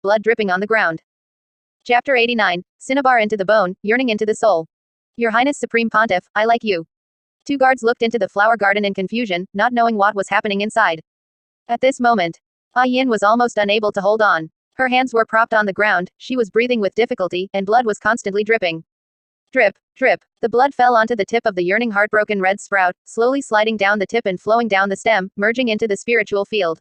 blood dripping on the ground. Chapter 89. Cinnabar into the bone, yearning into the soul. Your Highness Supreme Pontiff, I like you. Two guards looked into the flower garden in confusion, not knowing what was happening inside. At this moment, N.A.N. was almost unable to hold on. Her hands were propped on the ground, she was breathing with difficulty, and blood was constantly dripping. Drip, drip. The blood fell onto the tip of the yearning heartbroken red sprout, slowly sliding down the tip and flowing down the stem, merging into the spiritual field.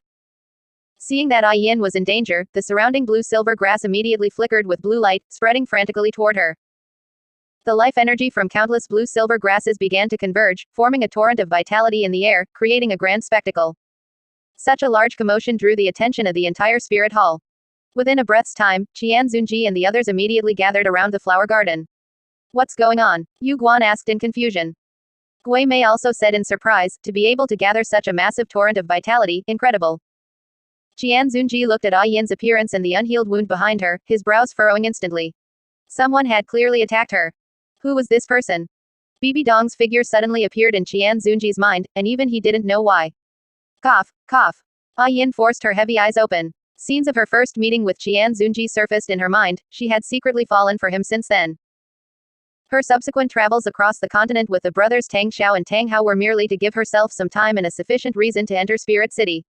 Seeing that N.A.N. was in danger, the surrounding blue-silver grass immediately flickered with blue light, spreading frantically toward her. The life energy from countless blue-silver grasses began to converge, forming a torrent of vitality in the air, creating a grand spectacle. Such a large commotion drew the attention of the entire spirit hall. Within a breath's time, Qian Zunji and the others immediately gathered around the flower garden. What's going on? Yu Guan asked in confusion. Gui Mei also said in surprise, to be able to gather such a massive torrent of vitality, incredible. Qian Zunji looked at N.A.N.'s appearance and the unhealed wound behind her, his brows furrowing instantly. Someone had clearly attacked her. Who was this person? Bibi Dong's figure suddenly appeared in Qian Zunji's mind, and even he didn't know why. Cough, cough. N.A.N. forced her heavy eyes open. Scenes of her first meeting with Qian Zunji surfaced in her mind, she had secretly fallen for him since then. Her subsequent travels across the continent with the brothers Tang Xiao and Tang Hao were merely to give herself some time and a sufficient reason to enter Spirit City.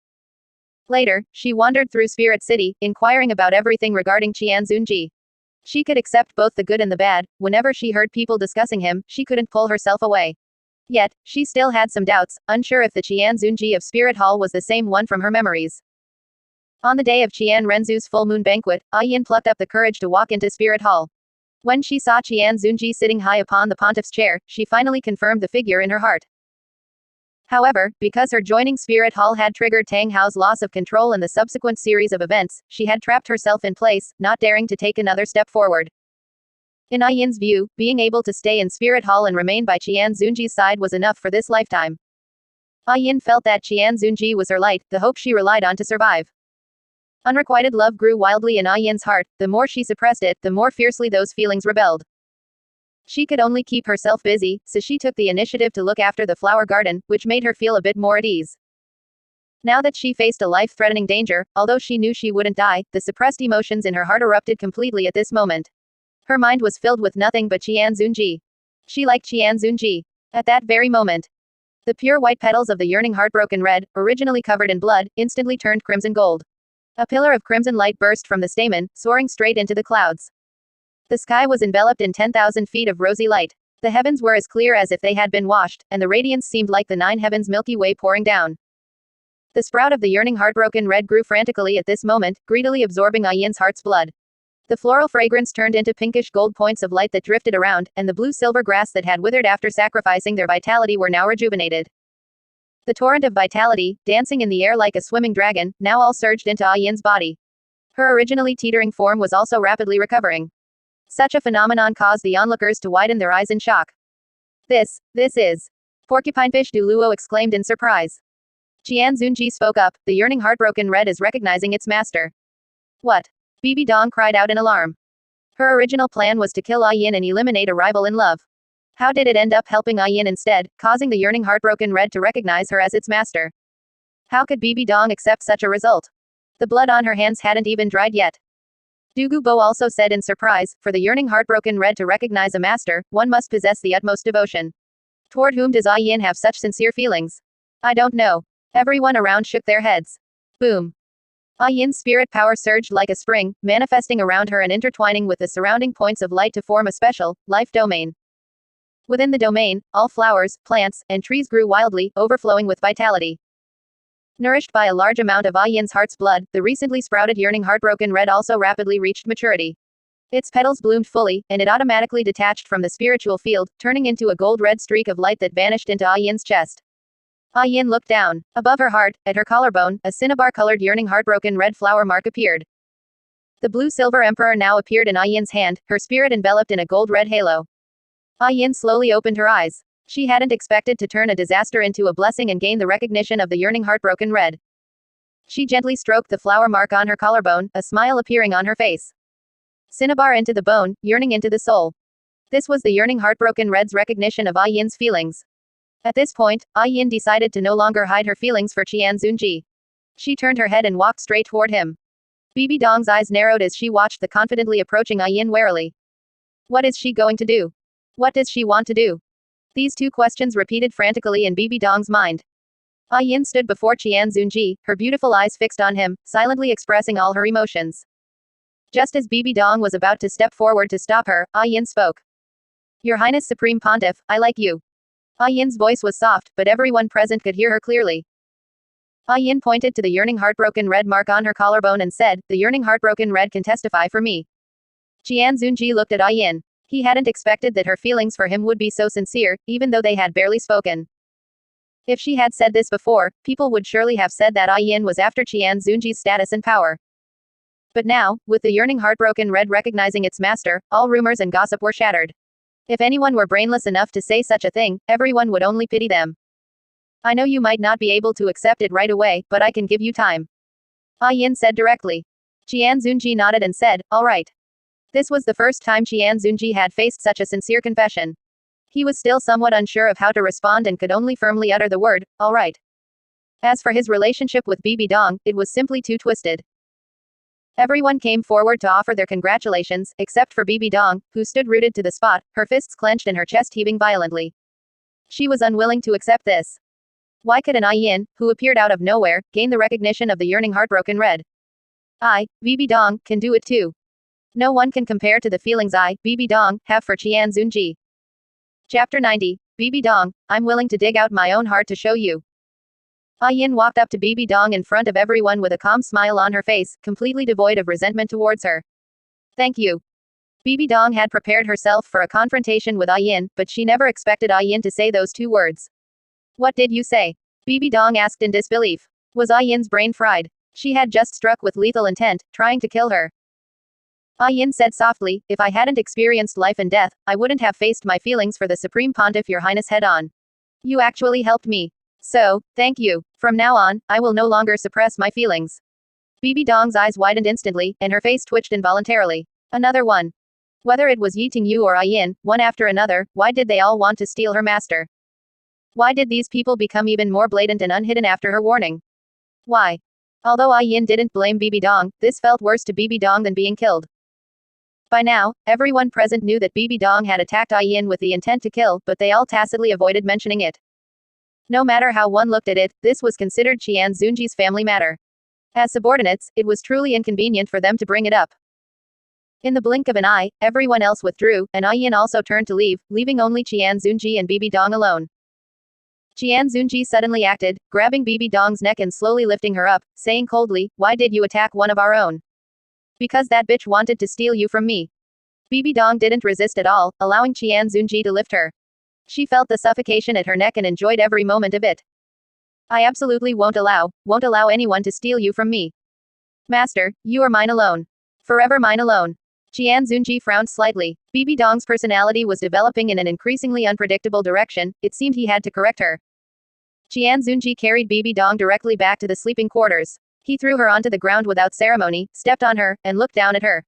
Later, she wandered through Spirit City, inquiring about everything regarding Qian Zunji. She could accept both the good and the bad, whenever she heard people discussing him, she couldn't pull herself away. Yet, she still had some doubts, unsure if the Qian Zunji of Spirit Hall was the same one from her memories. On the day of Qian Renzu's full moon banquet, N.A.N. plucked up the courage to walk into Spirit Hall. When she saw Qian Zunji sitting high upon the pontiff's chair, she finally confirmed the figure in her heart. However, because her joining Spirit Hall had triggered Tang Hao's loss of control and the subsequent series of events, she had trapped herself in place, not daring to take another step forward. In N.A.N.'s view, being able to stay in Spirit Hall and remain by Qian Zunji's side was enough for this lifetime. N.A.N. felt that Qian Zunji was her light, the hope she relied on to survive. Unrequited love grew wildly in N.A.N.'s heart, the more she suppressed it, the more fiercely those feelings rebelled. She could only keep herself busy, so she took the initiative to look after the flower garden, which made her feel a bit more at ease. Now that she faced a life-threatening danger, although she knew she wouldn't die, the suppressed emotions in her heart erupted completely at this moment. Her mind was filled with nothing but Qian Zunji. She liked Qian Zunji. At that very moment, the pure white petals of the yearning heartbroken red, originally covered in blood, instantly turned crimson gold. A pillar of crimson light burst from the stamen, soaring straight into the clouds. The sky was enveloped in 10,000 feet of rosy light. The heavens were as clear as if they had been washed, and the radiance seemed like the 9 heavens Milky Way pouring down. The sprout of the yearning heartbroken red grew frantically at this moment, greedily absorbing N.A.N.'s heart's blood. The floral fragrance turned into pinkish gold points of light that drifted around, and the blue-silver grass that had withered after sacrificing their vitality were now rejuvenated. The torrent of vitality, dancing in the air like a swimming dragon, now all surged into N.A.N.'s body. Her originally teetering form was also rapidly recovering. Such a phenomenon caused the onlookers to widen their eyes in shock. This is... Porcupinefish du Luo exclaimed in surprise. Qian Zunji spoke up, the yearning heartbroken red is recognizing its master. What? Bibi Dong cried out in alarm. Her original plan was to kill N.A.N. and eliminate a rival in love. How did it end up helping N.A.N. instead, causing the yearning heartbroken red to recognize her as its master? How could Bibi Dong accept such a result? The blood on her hands hadn't even dried yet. Dugu Bo also said in surprise, for the yearning heartbroken red to recognize a master, one must possess the utmost devotion. Toward whom does N.A.N. have such sincere feelings? I don't know. Everyone around shook their heads. Boom. N.A.N.'s spirit power surged like a spring, manifesting around her and intertwining with the surrounding points of light to form a special, life domain. Within the domain, all flowers, plants, and trees grew wildly, overflowing with vitality. Nourished by a large amount of N.A.N.'s heart's blood, the recently sprouted yearning heartbroken red also rapidly reached maturity. Its petals bloomed fully, and it automatically detached from the spiritual field, turning into a gold-red streak of light that vanished into N.A.N.'s chest. N.A.N. looked down. Above her heart, at her collarbone, a cinnabar-colored yearning heartbroken red flower mark appeared. The blue-silver emperor now appeared in N.A.N.'s hand, her spirit enveloped in a gold-red halo. N.A.N. slowly opened her eyes. She hadn't expected to turn a disaster into a blessing and gain the recognition of the yearning heartbroken red. She gently stroked the flower mark on her collarbone, a smile appearing on her face. Cinnabar into the bone, yearning into the soul. This was the yearning heartbroken red's recognition of N.A.N.'s feelings. At this point, N.A.N. decided to no longer hide her feelings for Qian Zunji. She turned her head and walked straight toward him. Bibi Dong's eyes narrowed as she watched the confidently approaching Yin warily. What is she going to do? What does she want to do? These two questions repeated frantically in Bibi Dong's mind. Yin stood before Qian Zunji, her beautiful eyes fixed on him, silently expressing all her emotions. Just as Bibi Dong was about to step forward to stop her, Yin spoke. Your Highness Supreme Pontiff, I like you. Yin's voice was soft, but everyone present could hear her clearly. Yin pointed to the yearning heartbroken red mark on her collarbone and said, the yearning heartbroken red can testify for me. Qian Zunji looked at Yin. He hadn't expected that her feelings for him would be so sincere, even though they had barely spoken. If she had said this before, people would surely have said that Yin was after Qian Zunji's status and power. But now, with the yearning heartbroken red recognizing its master, all rumors and gossip were shattered. If anyone were brainless enough to say such a thing, everyone would only pity them. I know you might not be able to accept it right away, but I can give you time. Yin said directly. Qian Zunji nodded and said, all right. This was the first time Qian Zunji had faced such a sincere confession. He was still somewhat unsure of how to respond and could only firmly utter the word, all right. As for his relationship with Bibi Dong, it was simply too twisted. Everyone came forward to offer their congratulations, except for Bibi Dong, who stood rooted to the spot, her fists clenched and her chest heaving violently. She was unwilling to accept this. Why could an Yin, who appeared out of nowhere, gain the recognition of the yearning heartbroken red? Bibi Dong, can do it too. No one can compare to the feelings Bibi Dong, have for Qian Zunji. Chapter 90. Bibi Dong, I'm willing to dig out my own heart to show you. Yin walked up to Bibi Dong in front of everyone with a calm smile on her face, completely devoid of resentment towards her. Thank you. Bibi Dong had prepared herself for a confrontation with Yin, but she never expected Yin to say those two words. What did you say? Bibi Dong asked in disbelief. Was Yin's brain fried? She had just struck with lethal intent, trying to kill her. Yin said softly, if I hadn't experienced life and death, I wouldn't have faced my feelings for the Supreme Pontiff Your Highness head on. You actually helped me. So, thank you. From now on, I will no longer suppress my feelings. Bibi Dong's eyes widened instantly, and her face twitched involuntarily. Another one. Whether it was Yi Tingyu or Yin, one after another, why did they all want to steal her master? Why did these people become even more blatant and unhidden after her warning? Why? Although Yin didn't blame Bibi Dong, this felt worse to Bibi Dong than being killed. By now, everyone present knew that Bibi Dong had attacked Yin with the intent to kill, but they all tacitly avoided mentioning it. No matter how one looked at it, this was considered Qian Zunji's family matter. As subordinates, it was truly inconvenient for them to bring it up. In the blink of an eye, everyone else withdrew, and Yin also turned to leave, leaving only Qian Zunji and Bibi Dong alone. Qian Zunji suddenly acted, grabbing Bibi Dong's neck and slowly lifting her up, saying coldly, why did you attack one of our own? Because that bitch wanted to steal you from me. Bibi Dong didn't resist at all, allowing Qian Zunji to lift her. She felt the suffocation at her neck and enjoyed every moment of it. I absolutely won't allow anyone to steal you from me. Master, you are mine alone. Forever mine alone. Qian Zunji frowned slightly. Bibi Dong's personality was developing in an increasingly unpredictable direction, it seemed he had to correct her. Qian Zunji carried Bibi Dong directly back to the sleeping quarters. He threw her onto the ground without ceremony, stepped on her, and looked down at her.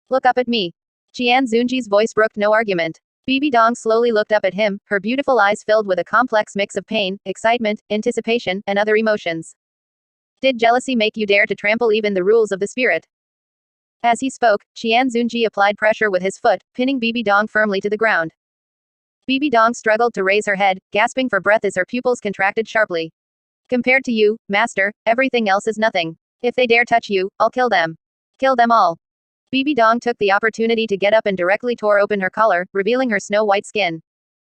Look up at me. Qian Zunji's voice brooked no argument. Bibi Dong slowly looked up at him, her beautiful eyes filled with a complex mix of pain, excitement, anticipation, and other emotions. Did jealousy make you dare to trample even the rules of the spirit? As he spoke, Qian Zunji applied pressure with his foot, pinning Bibi Dong firmly to the ground. Bibi Dong struggled to raise her head, gasping for breath as her pupils contracted sharply. Compared to you, master, everything else is nothing. If they dare touch you, I'll kill them. Kill them all. Bibi Dong took the opportunity to get up and directly tore open her collar, revealing her snow-white skin.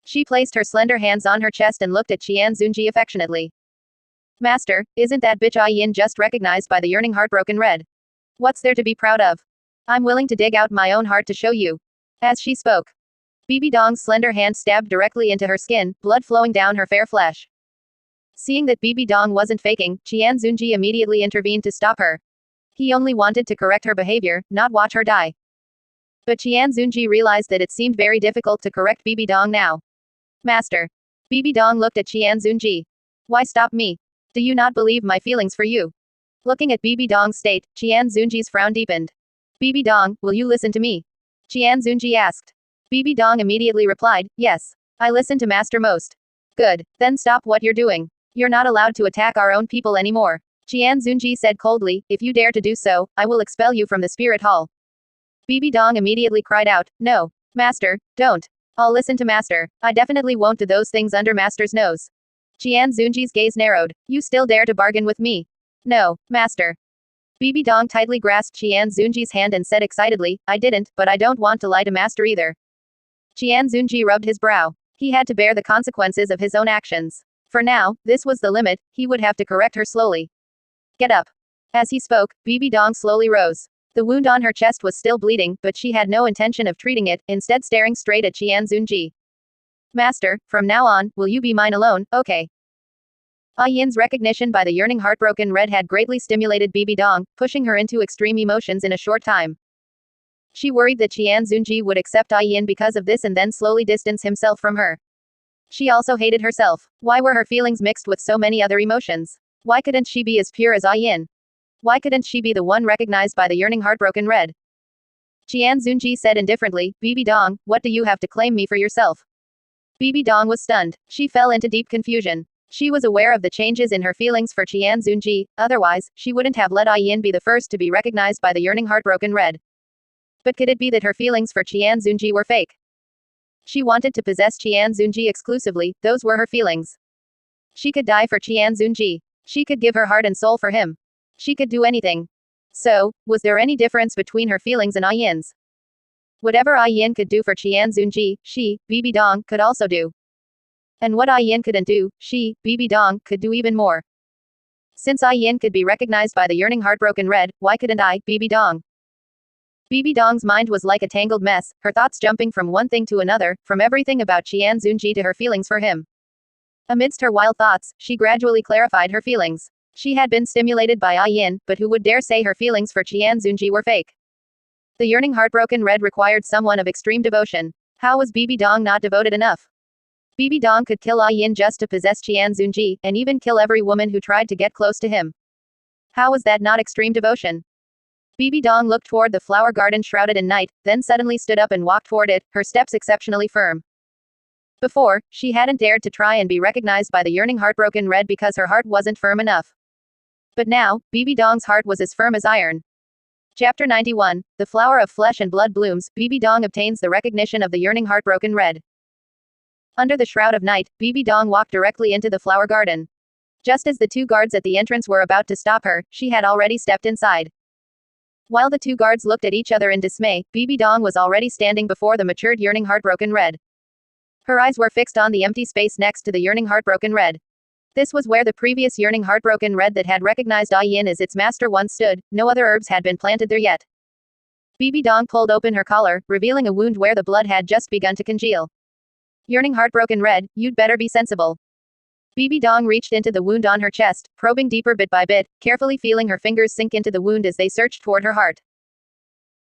She placed her slender hands on her chest and looked at Qian Zunji affectionately. Master, isn't that bitch Yin just recognized by the yearning heartbroken red? What's there to be proud of? I'm willing to dig out my own heart to show you. As she spoke, Bibi Dong's slender hand stabbed directly into her skin, blood flowing down her fair flesh. Seeing that Bibi Dong wasn't faking, Qian Zunji immediately intervened to stop her. He only wanted to correct her behavior, not watch her die. But Qian Zunji realized that it seemed very difficult to correct Bibi Dong now. Master. Bibi Dong looked at Qian Zunji. Why stop me? Do you not believe my feelings for you? Looking at Bibi Dong's state, Qian Zunji's frown deepened. Bibi Dong, will you listen to me? Qian Zunji asked. Bibi Dong immediately replied, yes. I listen to Master most. Good. Then stop what you're doing. You're not allowed to attack our own people anymore. Qian Zunji said coldly, if you dare to do so, I will expel you from the spirit hall. Bibi Dong immediately cried out, no. Master, don't. I'll listen to Master. I definitely won't do those things under Master's nose. Qian Zunji's gaze narrowed. You still dare to bargain with me? No, Master. Bibi Dong tightly grasped Qian Zunji's hand and said excitedly, I didn't, but I don't want to lie to Master either. Qian Zunji rubbed his brow. He had to bear the consequences of his own actions. For now, this was the limit, he would have to correct her slowly. Get up. As he spoke, Bibi Dong slowly rose. The wound on her chest was still bleeding, but she had no intention of treating it, instead staring straight at Qian Zunji. Master, from now on, will you be mine alone, okay? Yin's recognition by the yearning heartbroken red had greatly stimulated Bibi Dong, pushing her into extreme emotions in a short time. She worried that Qian Zunji would accept Yin because of this and then slowly distance himself from her. She also hated herself. Why were her feelings mixed with so many other emotions? Why couldn't she be as pure as Yin? Why couldn't she be the one recognized by the yearning heartbroken red? Qian Zunji said indifferently, Bibi Dong, what do you have to claim me for yourself? Bibi Dong was stunned. She fell into deep confusion. She was aware of the changes in her feelings for Qian Zunji, otherwise, she wouldn't have let Yin be the first to be recognized by the yearning heartbroken red. But could it be that her feelings for Qian Zunji were fake? She wanted to possess Qian Zunji exclusively, those were her feelings. She could die for Qian Zunji. She could give her heart and soul for him. She could do anything. So, was there any difference between her feelings and Yin's? Whatever Yin could do for Qian Zunji, she, Bibi Dong, could also do. And what Yin couldn't do, she, Bibi Dong, could do even more. Since Yin could be recognized by the yearning heartbroken red, why couldn't I, Bibi Dong? Bibi Dong's mind was like a tangled mess, her thoughts jumping from one thing to another, from everything about Qian Zunji to her feelings for him. Amidst her wild thoughts, she gradually clarified her feelings. She had been stimulated by Yin, but who would dare say her feelings for Qian Zunji were fake? The yearning heartbroken red required someone of extreme devotion. How was Bibi Dong not devoted enough? Bibi Dong could kill Yin just to possess Qian Zunji, and even kill every woman who tried to get close to him. How was that not extreme devotion? Bibi Dong looked toward the flower garden shrouded in night, then suddenly stood up and walked toward it, her steps exceptionally firm. Before, she hadn't dared to try and be recognized by the yearning heartbroken red because her heart wasn't firm enough. But now, Bibi Dong's heart was as firm as iron. Chapter 91, The Flower of Flesh and Blood blooms, Bibi Dong obtains the recognition of the yearning heartbroken red. Under the shroud of night, Bibi Dong walked directly into the flower garden. Just as the two guards at the entrance were about to stop her, she had already stepped inside. While the two guards looked at each other in dismay, Bibi Dong was already standing before the matured yearning heartbroken red. Her eyes were fixed on the empty space next to the yearning heartbroken red. This was where the previous yearning heartbroken red that had recognized Yin as its master once stood, no other herbs had been planted there yet. Bibi Dong pulled open her collar, revealing a wound where the blood had just begun to congeal. Yearning heartbroken red, you'd better be sensible. Bibi Dong reached into the wound on her chest, probing deeper bit by bit, carefully feeling her fingers sink into the wound as they searched toward her heart.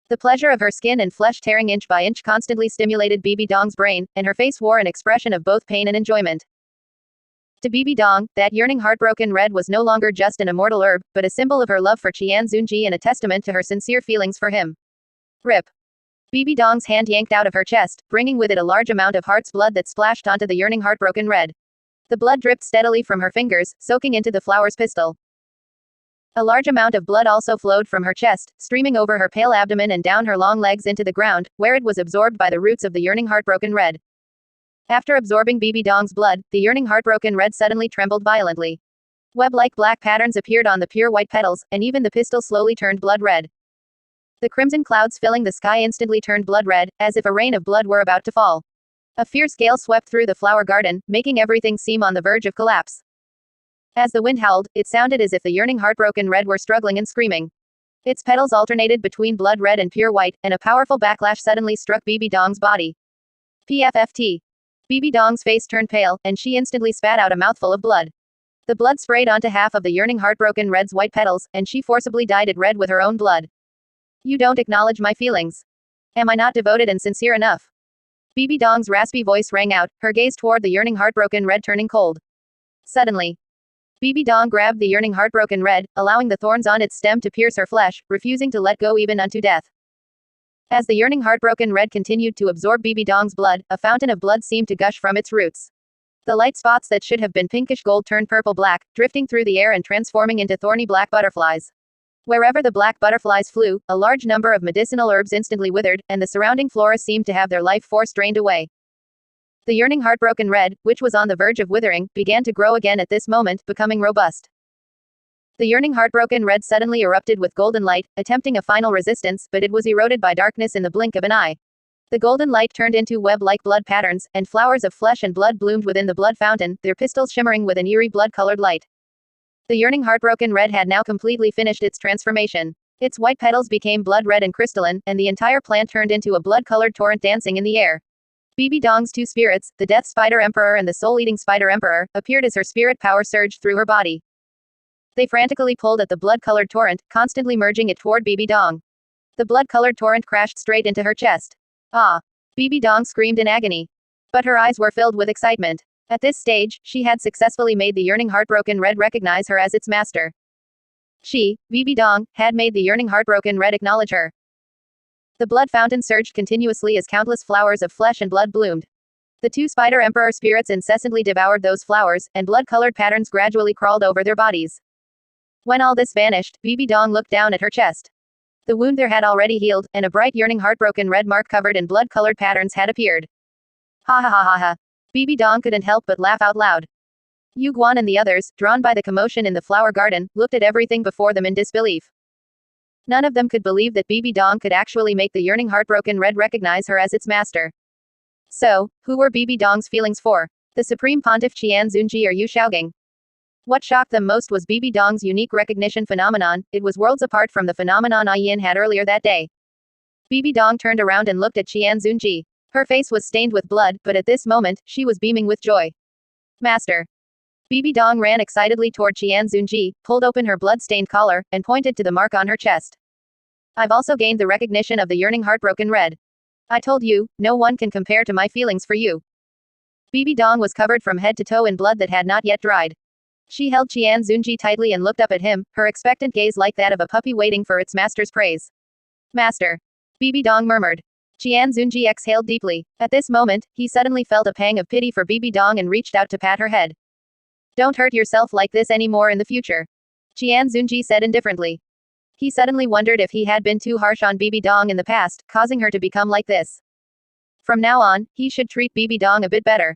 The pleasure of her skin and flesh tearing inch by inch constantly stimulated Bibi Dong's brain, and her face wore an expression of both pain and enjoyment. To Bibi Dong, that yearning heartbroken red was no longer just an immortal herb, but a symbol of her love for Qian Zunji and a testament to her sincere feelings for him. Rip. Bibi Dong's hand yanked out of her chest, bringing with it a large amount of heart's blood that splashed onto the yearning heartbroken red. The blood dripped steadily from her fingers, soaking into the flower's pistil. A large amount of blood also flowed from her chest, streaming over her pale abdomen and down her long legs into the ground, where it was absorbed by the roots of the yearning heartbroken red. After absorbing Bibi Dong's blood, the yearning heartbroken red suddenly trembled violently. Web-like black patterns appeared on the pure white petals, and even the pistil slowly turned blood red. The crimson clouds filling the sky instantly turned blood red, as if a rain of blood were about to fall. A fierce gale swept through the flower garden, making everything seem on the verge of collapse. As the wind howled, it sounded as if the yearning heartbroken red were struggling and screaming. Its petals alternated between blood red and pure white, and a powerful backlash suddenly struck Bibi Dong's body. PFFT. Bibi Dong's face turned pale, and she instantly spat out a mouthful of blood. The blood sprayed onto half of the yearning heartbroken red's white petals, and she forcibly dyed it red with her own blood. You don't acknowledge my feelings. Am I not devoted and sincere enough? Bibi Dong's raspy voice rang out, her gaze toward the yearning heartbroken red turning cold. Suddenly, Bibi Dong grabbed the yearning heartbroken red, allowing the thorns on its stem to pierce her flesh, refusing to let go even unto death. As the yearning heartbroken red continued to absorb Bibi Dong's blood, a fountain of blood seemed to gush from its roots. The light spots that should have been pinkish gold turned purple black, drifting through the air and transforming into thorny black butterflies. Wherever the black butterflies flew, a large number of medicinal herbs instantly withered, and the surrounding flora seemed to have their life force drained away. The yearning heartbroken red, which was on the verge of withering, began to grow again at this moment, becoming robust. The yearning heartbroken red suddenly erupted with golden light, attempting a final resistance, but it was eroded by darkness in the blink of an eye. The golden light turned into web-like blood patterns, and flowers of flesh and blood bloomed within the blood fountain, their pistils shimmering with an eerie blood-colored light. The yearning heartbroken red had now completely finished its transformation. Its white petals became blood red and crystalline, and the entire plant turned into a blood-colored torrent dancing in the air. Bibi Dong's two spirits, the Death Spider Emperor and the Soul-Eating Spider Emperor, appeared as her spirit power surged through her body. They frantically pulled at the blood-colored torrent, constantly merging it toward Bibi Dong. The blood-colored torrent crashed straight into her chest. Ah! Bibi Dong screamed in agony. But her eyes were filled with excitement. At this stage, she had successfully made the yearning heartbroken red recognize her as its master. She, Bibi Dong, had made the yearning heartbroken red acknowledge her. The blood fountain surged continuously as countless flowers of flesh and blood bloomed. The two Spider Emperor spirits incessantly devoured those flowers, and blood-colored patterns gradually crawled over their bodies. When all this vanished, Bibi Dong looked down at her chest. The wound there had already healed, and a bright yearning heartbroken red mark covered in blood-colored patterns had appeared. Ha ha ha ha ha. Bibi Dong couldn't help but laugh out loud. Yu Guan and the others, drawn by the commotion in the flower garden, looked at everything before them in disbelief. None of them could believe that Bibi Dong could actually make the yearning heartbroken red recognize her as its master. So, who were Bibi Dong's feelings for? The Supreme Pontiff Qian Zunji or Yu Shaogang? What shocked them most was Bibi Dong's unique recognition phenomenon. It was worlds apart from the phenomenon N.A.N. had earlier that day. Bibi Dong turned around and looked at Qian Zunji. Her face was stained with blood, but at this moment, she was beaming with joy. Master. Bibi Dong ran excitedly toward Qian Zunji, pulled open her blood-stained collar, and pointed to the mark on her chest. I've also gained the recognition of the yearning heartbroken red. I told you, no one can compare to my feelings for you. Bibi Dong was covered from head to toe in blood that had not yet dried. She held Qian Zunji tightly and looked up at him, her expectant gaze like that of a puppy waiting for its master's praise. Master. Bibi Dong murmured. Qian Zunji exhaled deeply. At this moment, he suddenly felt a pang of pity for Bibi Dong and reached out to pat her head. Don't hurt yourself like this anymore in the future. Qian Zunji said indifferently. He suddenly wondered if he had been too harsh on Bibi Dong in the past, causing her to become like this. From now on, he should treat Bibi Dong a bit better.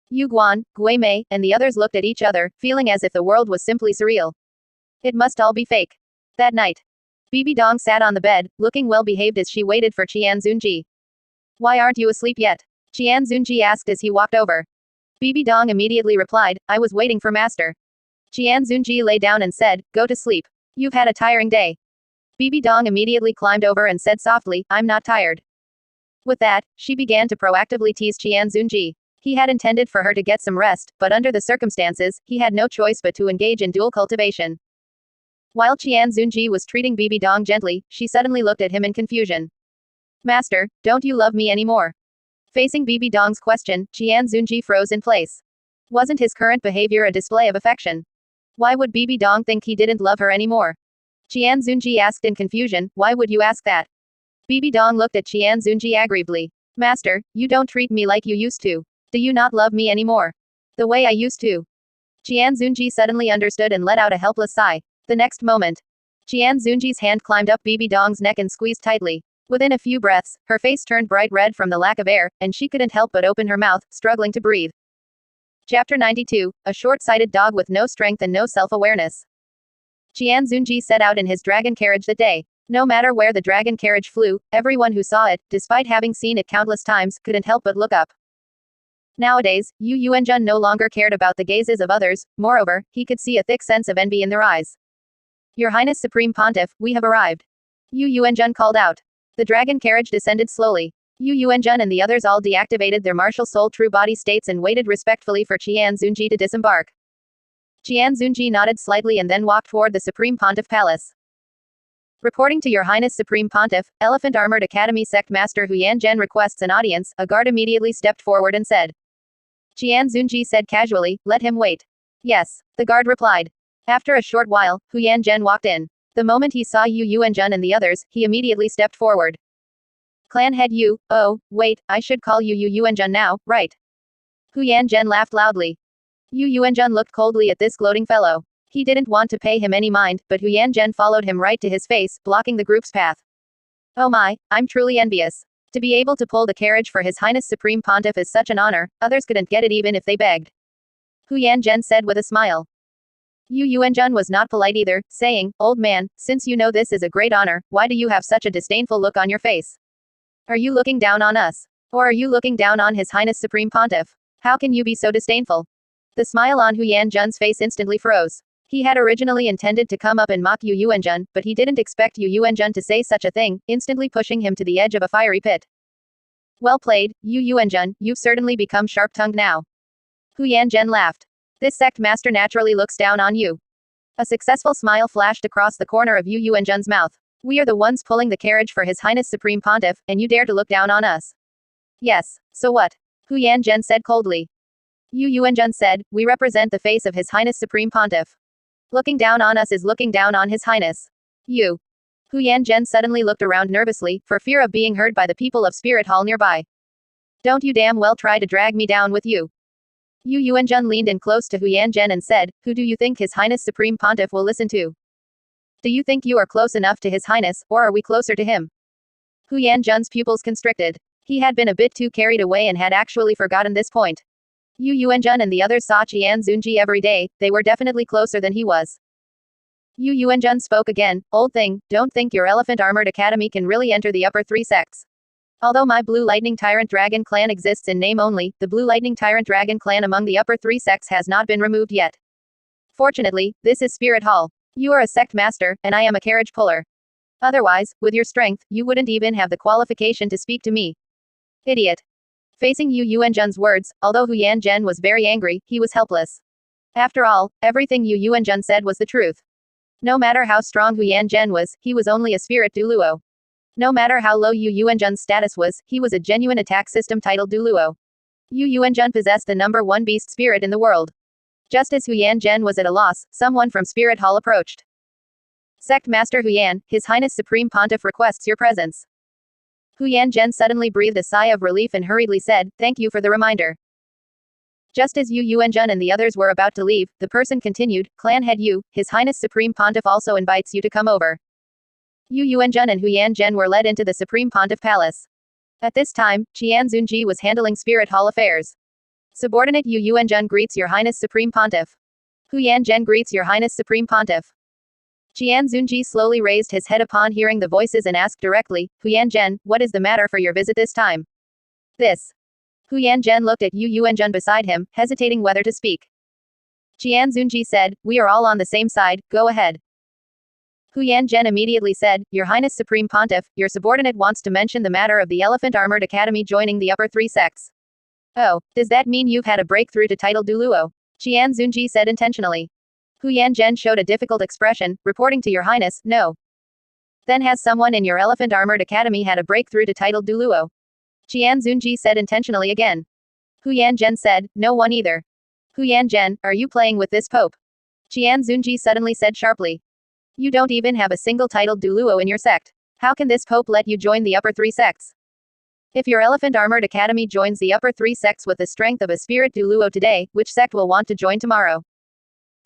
Yu Guan, Gui Mei, and the others looked at each other, feeling as if the world was simply surreal. It must all be fake. That night, Bibi Dong sat on the bed, looking well behaved as she waited for Qian Zunji. Why aren't you asleep yet? Qian Zunji asked as he walked over. Bibi Dong immediately replied, I was waiting for master. Qian Zunji lay down and said, go to sleep. You've had a tiring day. Bibi Dong immediately climbed over and said softly, I'm not tired. With that, she began to proactively tease Qian Zunji. He had intended for her to get some rest, but under the circumstances, he had no choice but to engage in dual cultivation. While Qian Zunji was treating Bibi Dong gently, she suddenly looked at him in confusion. Master, don't you love me anymore? Facing Bibi Dong's question, Qian Zunji froze in place. Wasn't his current behavior a display of affection? Why would Bibi Dong think he didn't love her anymore? Qian Zunji asked in confusion, why would you ask that? Bibi Dong looked at Qian Zunji aggrievedly. Master, you don't treat me like you used to. Do you not love me anymore? The way I used to. Qian Zunji suddenly understood and let out a helpless sigh. The next moment, Qian Zunji's hand climbed up Bibi Dong's neck and squeezed tightly. Within a few breaths, her face turned bright red from the lack of air, and she couldn't help but open her mouth, struggling to breathe. Chapter 92, A Short-Sighted Dog with No Strength and No Self-Awareness. Qian Zunji set out in his dragon carriage that day. No matter where the dragon carriage flew, everyone who saw it, despite having seen it countless times, couldn't help but look up. Nowadays, Yu Yuanjun no longer cared about the gazes of others, moreover, he could see a thick sense of envy in their eyes. Your Highness Supreme Pontiff, we have arrived. Yu Yuanjun called out. The dragon carriage descended slowly. Yu Yuanjun and the others all deactivated their martial soul true body states and waited respectfully for Qian Zunji to disembark. Qian Zunji nodded slightly and then walked toward the Supreme Pontiff Palace. Reporting to Your Highness Supreme Pontiff, Elephant Armored Academy Sect Master N.A.N. requests an audience, a guard immediately stepped forward and said. Qian Zunji said casually, let him wait. Yes, the guard replied. After a short while, N.A.N. walked in. The moment he saw Yu Yuanjun and the others, he immediately stepped forward. Clan head Yu, oh, wait, I should call you Yu Yuanjun now, right? Hu Yanzhen laughed loudly. Yu Yuanzhen looked coldly at this gloating fellow. He didn't want to pay him any mind, but Hu Yanzhen followed him right to his face, blocking the group's path. Oh my, I'm truly envious. To be able to pull the carriage for His Highness Supreme Pontiff is such an honor, others couldn't get it even if they begged. Hu Yanzhen said with a smile. Yu Yuanzhen was not polite either, saying, Old man, since you know this is a great honor, why do you have such a disdainful look on your face? Are you looking down on us? Or are you looking down on His Highness Supreme Pontiff? How can you be so disdainful? The smile on Hu Yanzhen's face instantly froze. He had originally intended to come up and mock Yu Yuanzhen, but he didn't expect Yu Yuanzhen to say such a thing, instantly pushing him to the edge of a fiery pit. Well played, Yu Yuanzhen, you've certainly become sharp-tongued now. Hu Yanzhen laughed. This sect master naturally looks down on you. A successful smile flashed across the corner of Yu Yuanzhen's mouth. We are the ones pulling the carriage for His Highness Supreme Pontiff, and you dare to look down on us. Yes, so what? Hu Yanzhen said coldly. Yu Yuanzhen said, we represent the face of His Highness Supreme Pontiff. Looking down on us is looking down on His Highness. You. Hu Yanzhen suddenly looked around nervously, for fear of being heard by the people of Spirit Hall nearby. Don't you damn well try to drag me down with you. Yu Yuanzhen leaned in close to Hu Yanzhen and said, who do you think His Highness Supreme Pontiff will listen to? Do you think you are close enough to His Highness, or are we closer to him? Hu Yanzhen's pupils constricted. He had been a bit too carried away and had actually forgotten this point. Yu Yuanzhen and the others saw Qian Zunji every day, they were definitely closer than he was. Yu Yuanzhen spoke again, old thing, don't think your elephant armored academy can really enter the upper three sects. Although my Blue Lightning Tyrant Dragon clan exists in name only, the Blue Lightning Tyrant Dragon clan among the upper three sects has not been removed yet. Fortunately, this is Spirit Hall. You are a sect master, and I am a carriage puller. Otherwise, with your strength, you wouldn't even have the qualification to speak to me. Idiot. Facing Yu Yuanzhen's words, although Hu Yanzhen was very angry, he was helpless. After all, everything Yu Yuanzhen said was the truth. No matter how strong Hu Yanzhen was, he was only a spirit Duluo. No matter how low Yu Yuanzhen's status was, he was a genuine attack system titled Duluo. Yu Yuanzhen possessed the number one beast spirit in the world. Just as Hu Yanzhen was at a loss, someone from Spirit Hall approached. Sect Master Huyan, His Highness Supreme Pontiff requests your presence. Hu Yanzhen suddenly breathed a sigh of relief and hurriedly said, thank you for the reminder. Just as Yu Yuanzhen and the others were about to leave, the person continued, Clan Head Yu, His Highness Supreme Pontiff also invites you to come over. Yu Yuanzhen and Hu Yanzhen were led into the Supreme Pontiff Palace. At this time, Qian Zunji was handling Spirit Hall affairs. Subordinate Yu Yuanzhen greets Your Highness Supreme Pontiff. Hu Yanzhen greets Your Highness Supreme Pontiff. Qian Zunji slowly raised his head upon hearing the voices and asked directly, Hu Yanzhen, what is the matter for your visit this time? This. Hu Yanzhen looked at Yu Yuanzhen beside him, hesitating whether to speak. Qian Zunji said, we are all on the same side, go ahead. Hu Yanzhen immediately said, Your Highness Supreme Pontiff, your subordinate wants to mention the matter of the Elephant Armored Academy joining the upper three sects. Oh, does that mean you've had a breakthrough to title Duluo? Qian Zunji said intentionally. Hu Yanzhen showed a difficult expression, reporting to Your Highness, no. Then has someone in your Elephant Armored Academy had a breakthrough to title Duluo? Qian Zunji said intentionally again. Hu Yanzhen said, no one either. Hu Yanzhen, are you playing with this pope? Qian Zunji suddenly said sharply. You don't even have a single titled Duluo in your sect. How can this pope let you join the upper three sects? If your Elephant Armored Academy joins the upper three sects with the strength of a spirit Duluo today, which sect will want to join tomorrow?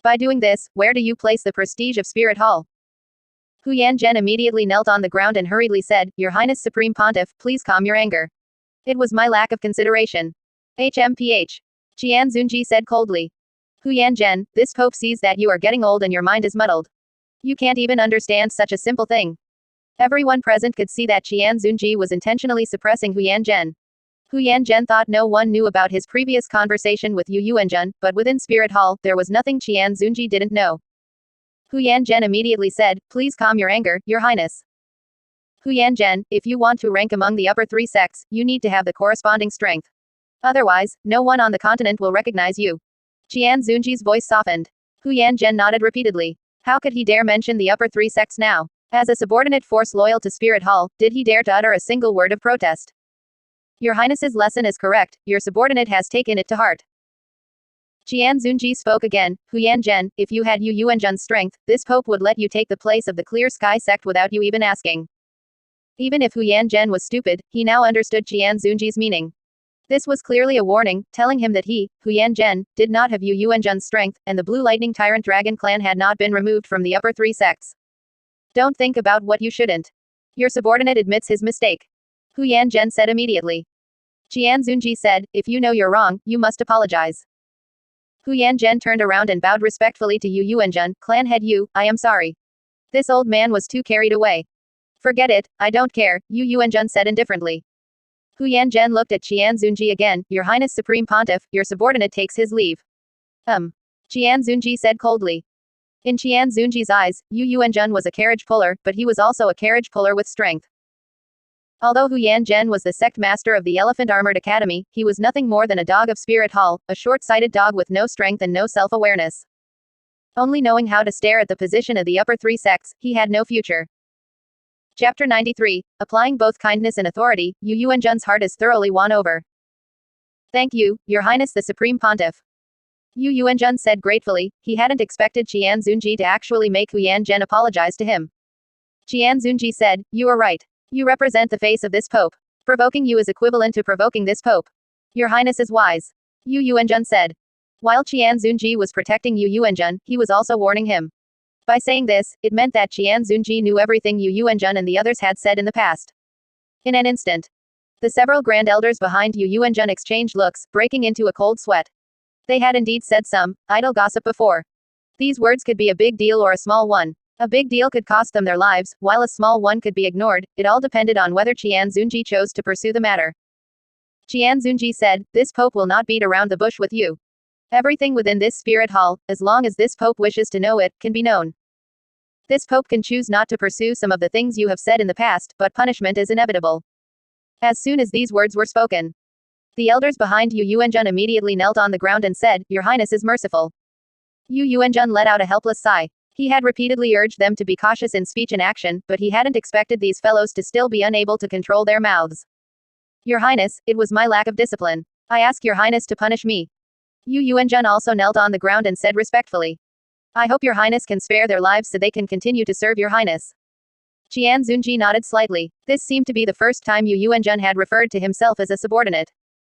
By doing this, where do you place the prestige of Spirit Hall? Hu Yanzhen immediately knelt on the ground and hurriedly said, Your Highness Supreme Pontiff, please calm your anger. It was my lack of consideration. HMPH. Qian Zunji said coldly. Hu Yanzhen, this pope sees that you are getting old and your mind is muddled. You can't even understand such a simple thing. Everyone present could see that Qian Zunji was intentionally suppressing Hu Yanzhen. Hu Yanzhen thought no one knew about his previous conversation with Yu Yuanzhen, but within Spirit Hall, there was nothing Qian Zunji didn't know. Hu Yanzhen immediately said, Please calm your anger, Your Highness. Hu Yanzhen, if you want to rank among the upper three sects, you need to have the corresponding strength. Otherwise, no one on the continent will recognize you. Qian Zunji's voice softened. Hu Yanzhen nodded repeatedly. How could he dare mention the upper three sects now? As a subordinate force loyal to Spirit Hall, did he dare to utter a single word of protest? Your Highness's lesson is correct, your subordinate has taken it to heart. Qian Zunji spoke again, Hu Yanzhen, if you had Yu Yuanzhen's strength, this pope would let you take the place of the Clear Sky sect without you even asking. Even if Hu Yanzhen was stupid, he now understood Qian Zunji's meaning. This was clearly a warning, telling him that he, Hu Yanzhen, did not have Yu Yuanzhen's strength, and the Blue Lightning Tyrant Dragon clan had not been removed from the upper three sects. Don't think about what you shouldn't. Your subordinate admits his mistake. Hu Yanzhen said immediately. Qian Zunji said, if you know you're wrong, you must apologize. Hu Yanzhen turned around and bowed respectfully to Yu Yuanzhen, clan head Yu, I am sorry. This old man was too carried away. Forget it, I don't care, Yu Yuanzhen said indifferently. Hu Yanzhen looked at Qian Zunji again, Your Highness Supreme Pontiff, your subordinate takes his leave. Qian Zunji said coldly. In Qian Zunji's eyes, Yu Yuanzhen was a carriage puller, but he was also a carriage puller with strength. Although Hu Yanzhen was the sect master of the Elephant Armored Academy, he was nothing more than a dog of Spirit Hall, a short-sighted dog with no strength and no self-awareness. Only knowing how to stare at the position of the upper three sects, he had no future. Chapter 93. Applying both kindness and authority, Yu Yuanzhen's heart is thoroughly won over. Thank you, Your Highness the Supreme Pontiff. Yu Yuanzhen said gratefully, he hadn't expected Qian Zunji to actually make Hu Yanzhen apologize to him. Qian Zunji said, you are right. You represent the face of this pope. Provoking you is equivalent to provoking this pope. Your Highness is wise. Yu Yuanzhen said. While Qian Zunji was protecting Yu Yuanzhen, he was also warning him. By saying this, it meant that Qian Zunji knew everything Yu Yuanzhen and the others had said in the past. In an instant, the several grand elders behind Yu Yuanzhen exchanged looks, breaking into a cold sweat. They had indeed said some idle gossip before. These words could be a big deal or a small one. A big deal could cost them their lives, while a small one could be ignored. It all depended on whether Qian Zunji chose to pursue the matter. Qian Zunji said, this pope will not beat around the bush with you. Everything within this spirit hall, as long as this pope wishes to know it, can be known. This pope can choose not to pursue some of the things you have said in the past, but punishment is inevitable. As soon as these words were spoken, the elders behind Yu Yuanzhen immediately knelt on the ground and said, Your Highness is merciful. Yu Yuanzhen let out a helpless sigh. He had repeatedly urged them to be cautious in speech and action, but he hadn't expected these fellows to still be unable to control their mouths. Your Highness, it was my lack of discipline. I ask Your Highness to punish me. Yu Yuanzhen also knelt on the ground and said respectfully. I hope Your Highness can spare their lives so they can continue to serve Your Highness. Qian Zunji nodded slightly. This seemed to be the first time Yu Yuanzhen had referred to himself as a subordinate.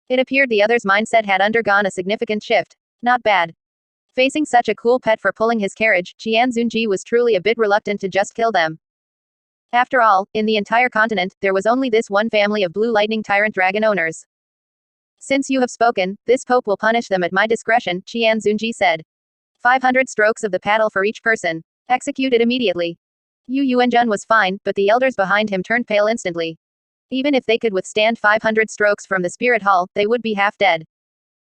It appeared the other's mindset had undergone a significant shift. Not bad. Facing such a cool pet for pulling his carriage, Qian Zunji was truly a bit reluctant to just kill them. After all, in the entire continent, there was only this one family of Blue Lightning Tyrant Dragon owners. Since you have spoken, this pope will punish them at my discretion, Qian Zunji said. 500 strokes of the paddle for each person. Executed immediately. Yu Yuanzhen was fine, but the elders behind him turned pale instantly. Even if they could withstand 500 strokes from the spirit hall, they would be half dead.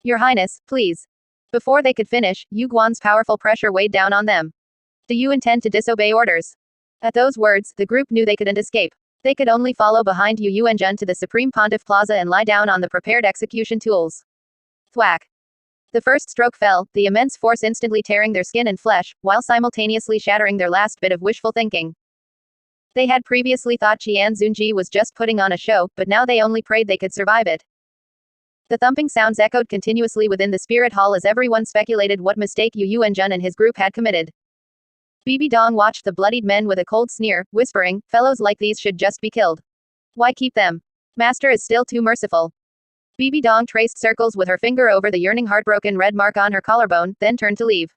Your Highness, please. Before they could finish, Yu Guan's powerful pressure weighed down on them. Do you intend to disobey orders? At those words, the group knew they couldn't escape. They could only follow behind Yu Yuanzhen to the Supreme Pontiff Plaza and lie down on the prepared execution tools. Thwack. The first stroke fell, the immense force instantly tearing their skin and flesh, while simultaneously shattering their last bit of wishful thinking. They had previously thought Qian Zunji was just putting on a show, but now they only prayed they could survive it. The thumping sounds echoed continuously within the spirit hall as everyone speculated what mistake Yu Yuanzhen and his group had committed. Bibi Dong watched the bloodied men with a cold sneer, whispering, fellows like these should just be killed. Why keep them? Master is still too merciful. Bibi Dong traced circles with her finger over the yearning heartbroken red mark on her collarbone, then turned to leave.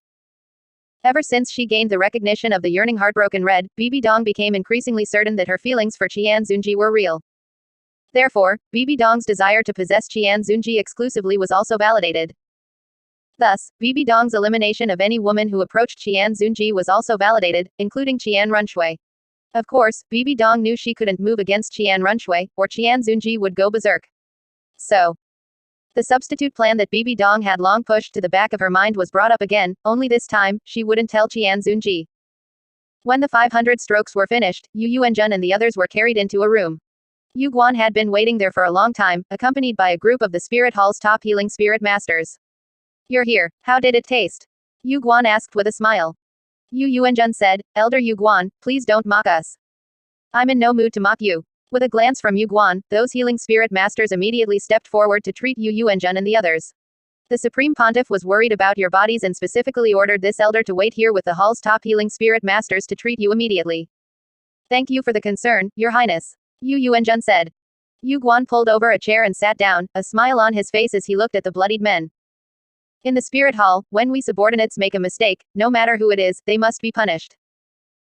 Ever since she gained the recognition of the yearning heartbroken red, Bibi Dong became increasingly certain that her feelings for Qian Zunji were real. Therefore, Bibi Dong's desire to possess Qian Zunji exclusively was also validated. Thus, Bibi Dong's elimination of any woman who approached Qian Zunji was also validated, including Qian Runshui. Of course, Bibi Dong knew she couldn't move against Qian Runshui, or Qian Zunji would go berserk. So, the substitute plan that Bibi Dong had long pushed to the back of her mind was brought up again, only this time, she wouldn't tell Qian Zunji. When the 500 strokes were finished, Yu Yuanzhen and the others were carried into a room. Yu Guan had been waiting there for a long time, accompanied by a group of the Spirit Hall's top healing spirit masters. You're here. How did it taste? Yu Guan asked with a smile. Yu Yuanzhen said, Elder Yu Guan, please don't mock us. I'm in no mood to mock you. With a glance from Yu Guan, those healing spirit masters immediately stepped forward to treat Yu Yuanzhen and the others. The Supreme Pontiff was worried about your bodies and specifically ordered this elder to wait here with the hall's top healing spirit masters to treat you immediately. Thank you for the concern, Your Highness. Yu Yuanzhen said. Yu Guan pulled over a chair and sat down, a smile on his face as he looked at the bloodied men. In the spirit hall, when we subordinates make a mistake, no matter who it is, they must be punished.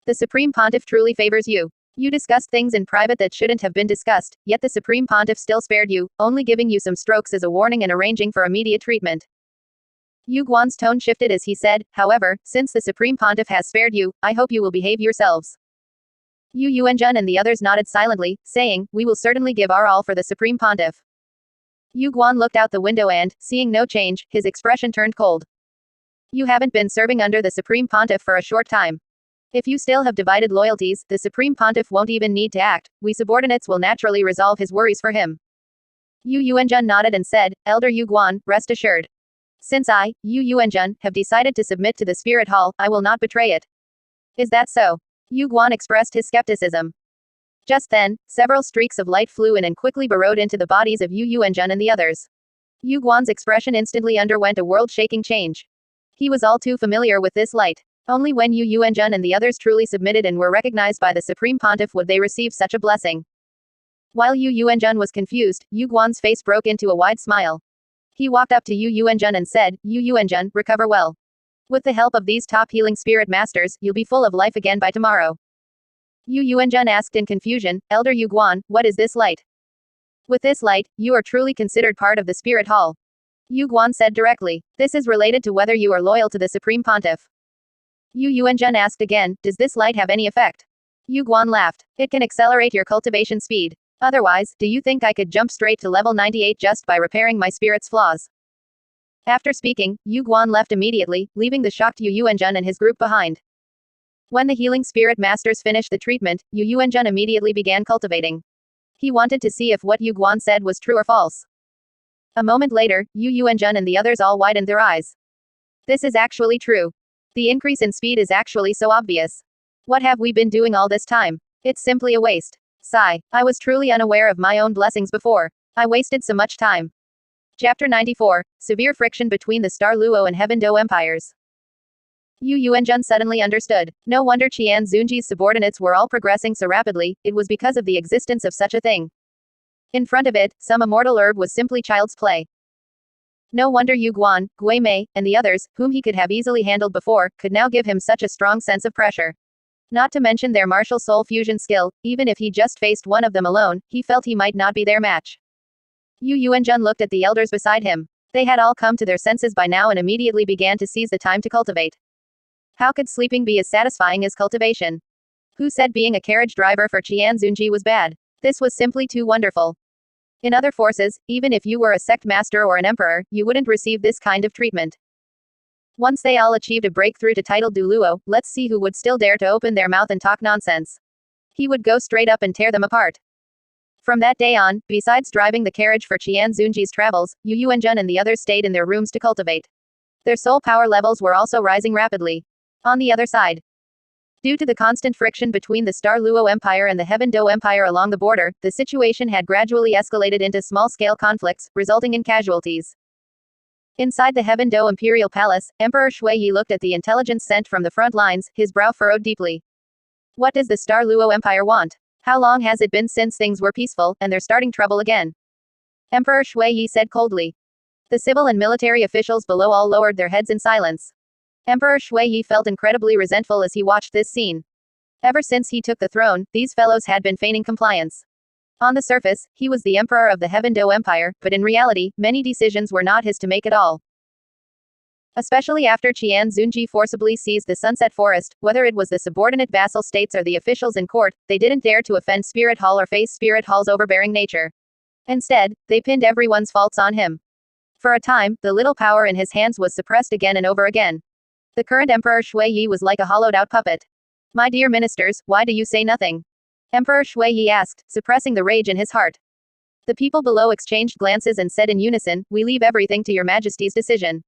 The Supreme Pontiff truly favors you. You discussed things in private that shouldn't have been discussed, yet the Supreme Pontiff still spared you, only giving you some strokes as a warning and arranging for immediate treatment. Yu Guan's tone shifted as he said, however, since the Supreme Pontiff has spared you, I hope you will behave yourselves. Yu Yuanjun and the others nodded silently, saying, we will certainly give our all for the Supreme Pontiff. Yu Guan looked out the window and, seeing no change, his expression turned cold. You haven't been serving under the Supreme Pontiff for a short time. If you still have divided loyalties, the Supreme Pontiff won't even need to act, we subordinates will naturally resolve his worries for him. Yu Yuanjun nodded and said, Elder Yu Guan, rest assured. Since I, Yu Yuanjun, have decided to submit to the Spirit Hall, I will not betray it. Is that so? Yu Guan expressed his skepticism. Just then, several streaks of light flew in and quickly burrowed into the bodies of Yu Yuanjun and the others. Yu Guan's expression instantly underwent a world-shaking change. He was all too familiar with this light. Only when Yu Yuanjun and the others truly submitted and were recognized by the Supreme Pontiff would they receive such a blessing. While Yu Yuanjun was confused, Yu Guan's face broke into a wide smile. He walked up to Yu Yuanjun and said, Yu Yuanjun, recover well. With the help of these top healing spirit masters, you'll be full of life again by tomorrow. Yu Yuanjun asked in confusion, Elder Yu Guan, what is this light? With this light, you are truly considered part of the Spirit Hall. Yu Guan said directly. This is related to whether you are loyal to the Supreme Pontiff. Yu Yuanjun asked again, does this light have any effect? Yu Guan laughed. It can accelerate your cultivation speed. Otherwise, do you think I could jump straight to level 98 just by repairing my spirit's flaws? After speaking, Yu Guan left immediately, leaving the shocked Yu Yuanjun and his group behind. When the healing spirit masters finished the treatment, Yu Yuanjun immediately began cultivating. He wanted to see if what Yu Guan said was true or false. A moment later, Yu Yuanjun and the others all widened their eyes. This is actually true. The increase in speed is actually so obvious. What have we been doing all this time? It's simply a waste. Sigh. I was truly unaware of my own blessings before. I wasted so much time. Chapter 94. Severe friction between the Star Luo and Heaven Do empires. Yu Yuanjun suddenly understood. No wonder Qian Zunji's subordinates were all progressing so rapidly, it was because of the existence of such a thing. In front of it, some immortal herb was simply child's play. No wonder Yu Guan, Gui Mei, and the others, whom he could have easily handled before, could now give him such a strong sense of pressure. Not to mention their martial soul fusion skill, even if he just faced one of them alone, he felt he might not be their match. Yu Yuanjun looked at the elders beside him. They had all come to their senses by now and immediately began to seize the time to cultivate. How could sleeping be as satisfying as cultivation? Who said being a carriage driver for Qian Zunji was bad? This was simply too wonderful. In other forces, even if you were a sect master or an emperor, you wouldn't receive this kind of treatment. Once they all achieved a breakthrough to title Du Luo, let's see who would still dare to open their mouth and talk nonsense. He would go straight up and tear them apart. From that day on, besides driving the carriage for Qian Zunji's travels, Yu Yuanjun and the others stayed in their rooms to cultivate. Their soul power levels were also rising rapidly. On the other side, due to the constant friction between the Star Luo Empire and the Heaven Do Empire along the border, the situation had gradually escalated into small-scale conflicts, resulting in casualties. Inside the Heaven Do Imperial Palace, Emperor Shui Yi looked at the intelligence sent from the front lines, his brow furrowed deeply. What does the Star Luo Empire want? How long has it been since things were peaceful, and they're starting trouble again? Emperor Shui Yi said coldly. The civil and military officials below all lowered their heads in silence. Emperor Shui Yi felt incredibly resentful as he watched this scene. Ever since he took the throne, these fellows had been feigning compliance. On the surface, he was the emperor of the Heaven Do Empire, but in reality, many decisions were not his to make at all. Especially after Qian Zunji forcibly seized the Sunset Forest, whether it was the subordinate vassal states or the officials in court, they didn't dare to offend Spirit Hall or face Spirit Hall's overbearing nature. Instead, they pinned everyone's faults on him. For a time, the little power in his hands was suppressed again and over again. The current Emperor Shui Yi was like a hollowed-out puppet. My dear ministers, why do you say nothing? Emperor Shui Yi asked, suppressing the rage in his heart. The people below exchanged glances and said in unison, we leave everything to your majesty's decision.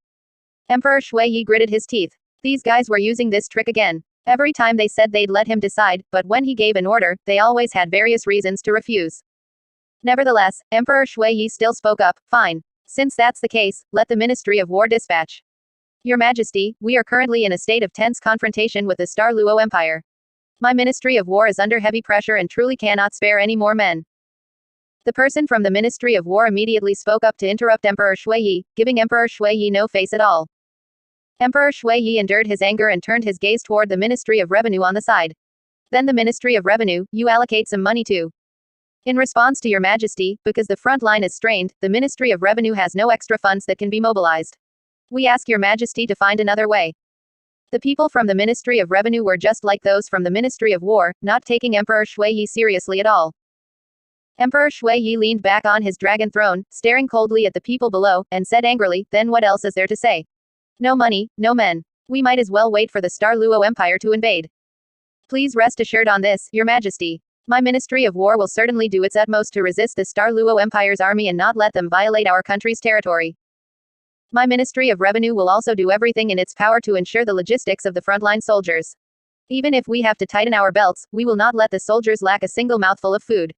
Emperor Shui Yi gritted his teeth. These guys were using this trick again. Every time they said they'd let him decide, but when he gave an order, they always had various reasons to refuse. Nevertheless, Emperor Shui Yi still spoke up, fine. Since that's the case, let the Ministry of War dispatch. Your Majesty, we are currently in a state of tense confrontation with the Star Luo Empire. My Ministry of War is under heavy pressure and truly cannot spare any more men. The person from the Ministry of War immediately spoke up to interrupt Emperor Shui, giving Emperor Shui no face at all. Emperor Shui endured his anger and turned his gaze toward the Ministry of Revenue on the side. Then the Ministry of Revenue, you allocate some money to. In response to Your Majesty, because the front line is strained, the Ministry of Revenue has no extra funds that can be mobilized. We ask Your Majesty to find another way. The people from the Ministry of Revenue were just like those from the Ministry of War, not taking Emperor Shui seriously at all. Emperor Shui leaned back on his dragon throne, staring coldly at the people below, and said angrily, then what else is there to say? No money, no men. We might as well wait for the Star Luo Empire to invade. Please rest assured on this, Your Majesty. My Ministry of War will certainly do its utmost to resist the Star Luo Empire's army and not let them violate our country's territory. My Ministry of Revenue will also do everything in its power to ensure the logistics of the frontline soldiers. Even if we have to tighten our belts, we will not let the soldiers lack a single mouthful of food.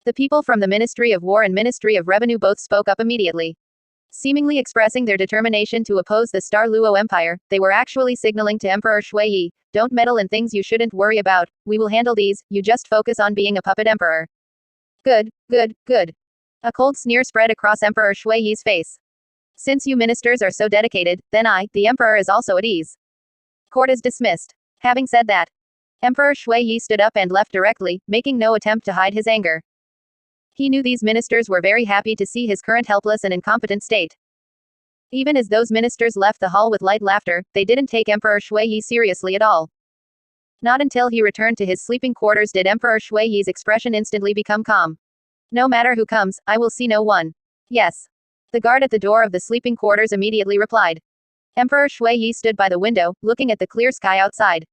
The people from the Ministry of War and Ministry of Revenue both spoke up immediately. Seemingly expressing their determination to oppose the Star Luo Empire, they were actually signaling to Emperor Shui, don't meddle in things you shouldn't worry about, we will handle these, you just focus on being a puppet emperor. Good, good, good. A cold sneer spread across Emperor Shui's face. Since you ministers are so dedicated, then I, the emperor, is also at ease. Court is dismissed. Having said that, Emperor Shui stood up and left directly, making no attempt to hide his anger. He knew these ministers were very happy to see his current helpless and incompetent state. Even as those ministers left the hall with light laughter, they didn't take Emperor Shui seriously at all. Not until he returned to his sleeping quarters did Emperor Shui's expression instantly become calm. No matter who comes, I will see no one. Yes. The guard at the door of the sleeping quarters immediately replied. Emperor Shui stood by the window, looking at the clear sky outside.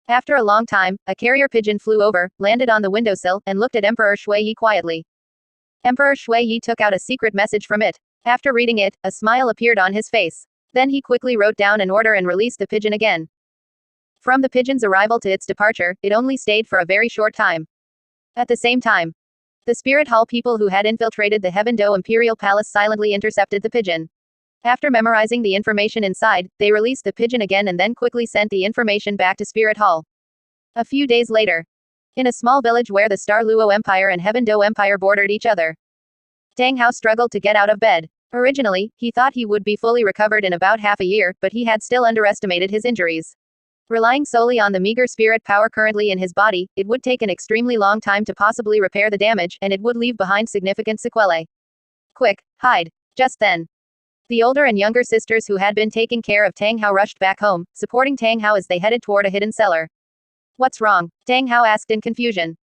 After a long time, a carrier pigeon flew over, landed on the windowsill, and looked at Emperor Shui quietly. Emperor Shui took out a secret message from it. After reading it, a smile appeared on his face. Then he quickly wrote down an order and released the pigeon again. From the pigeon's arrival to its departure, it only stayed for a very short time. At the same time, the Spirit Hall people who had infiltrated the Heaven-Do Imperial Palace silently intercepted the pigeon. After memorizing the information inside, they released the pigeon again and then quickly sent the information back to Spirit Hall. A few days later, in a small village where the Star Luo Empire and Heaven-Do Empire bordered each other, Tang Hao struggled to get out of bed. Originally, he thought he would be fully recovered in about half a year, but he had still underestimated his injuries. Relying solely on the meager spirit power currently in his body, it would take an extremely long time to possibly repair the damage, and it would leave behind significant sequelae. Quick, hide. Just then, the older and younger sisters who had been taking care of Tang Hao rushed back home, supporting Tang Hao as they headed toward a hidden cellar. What's wrong? Tang Hao asked in confusion.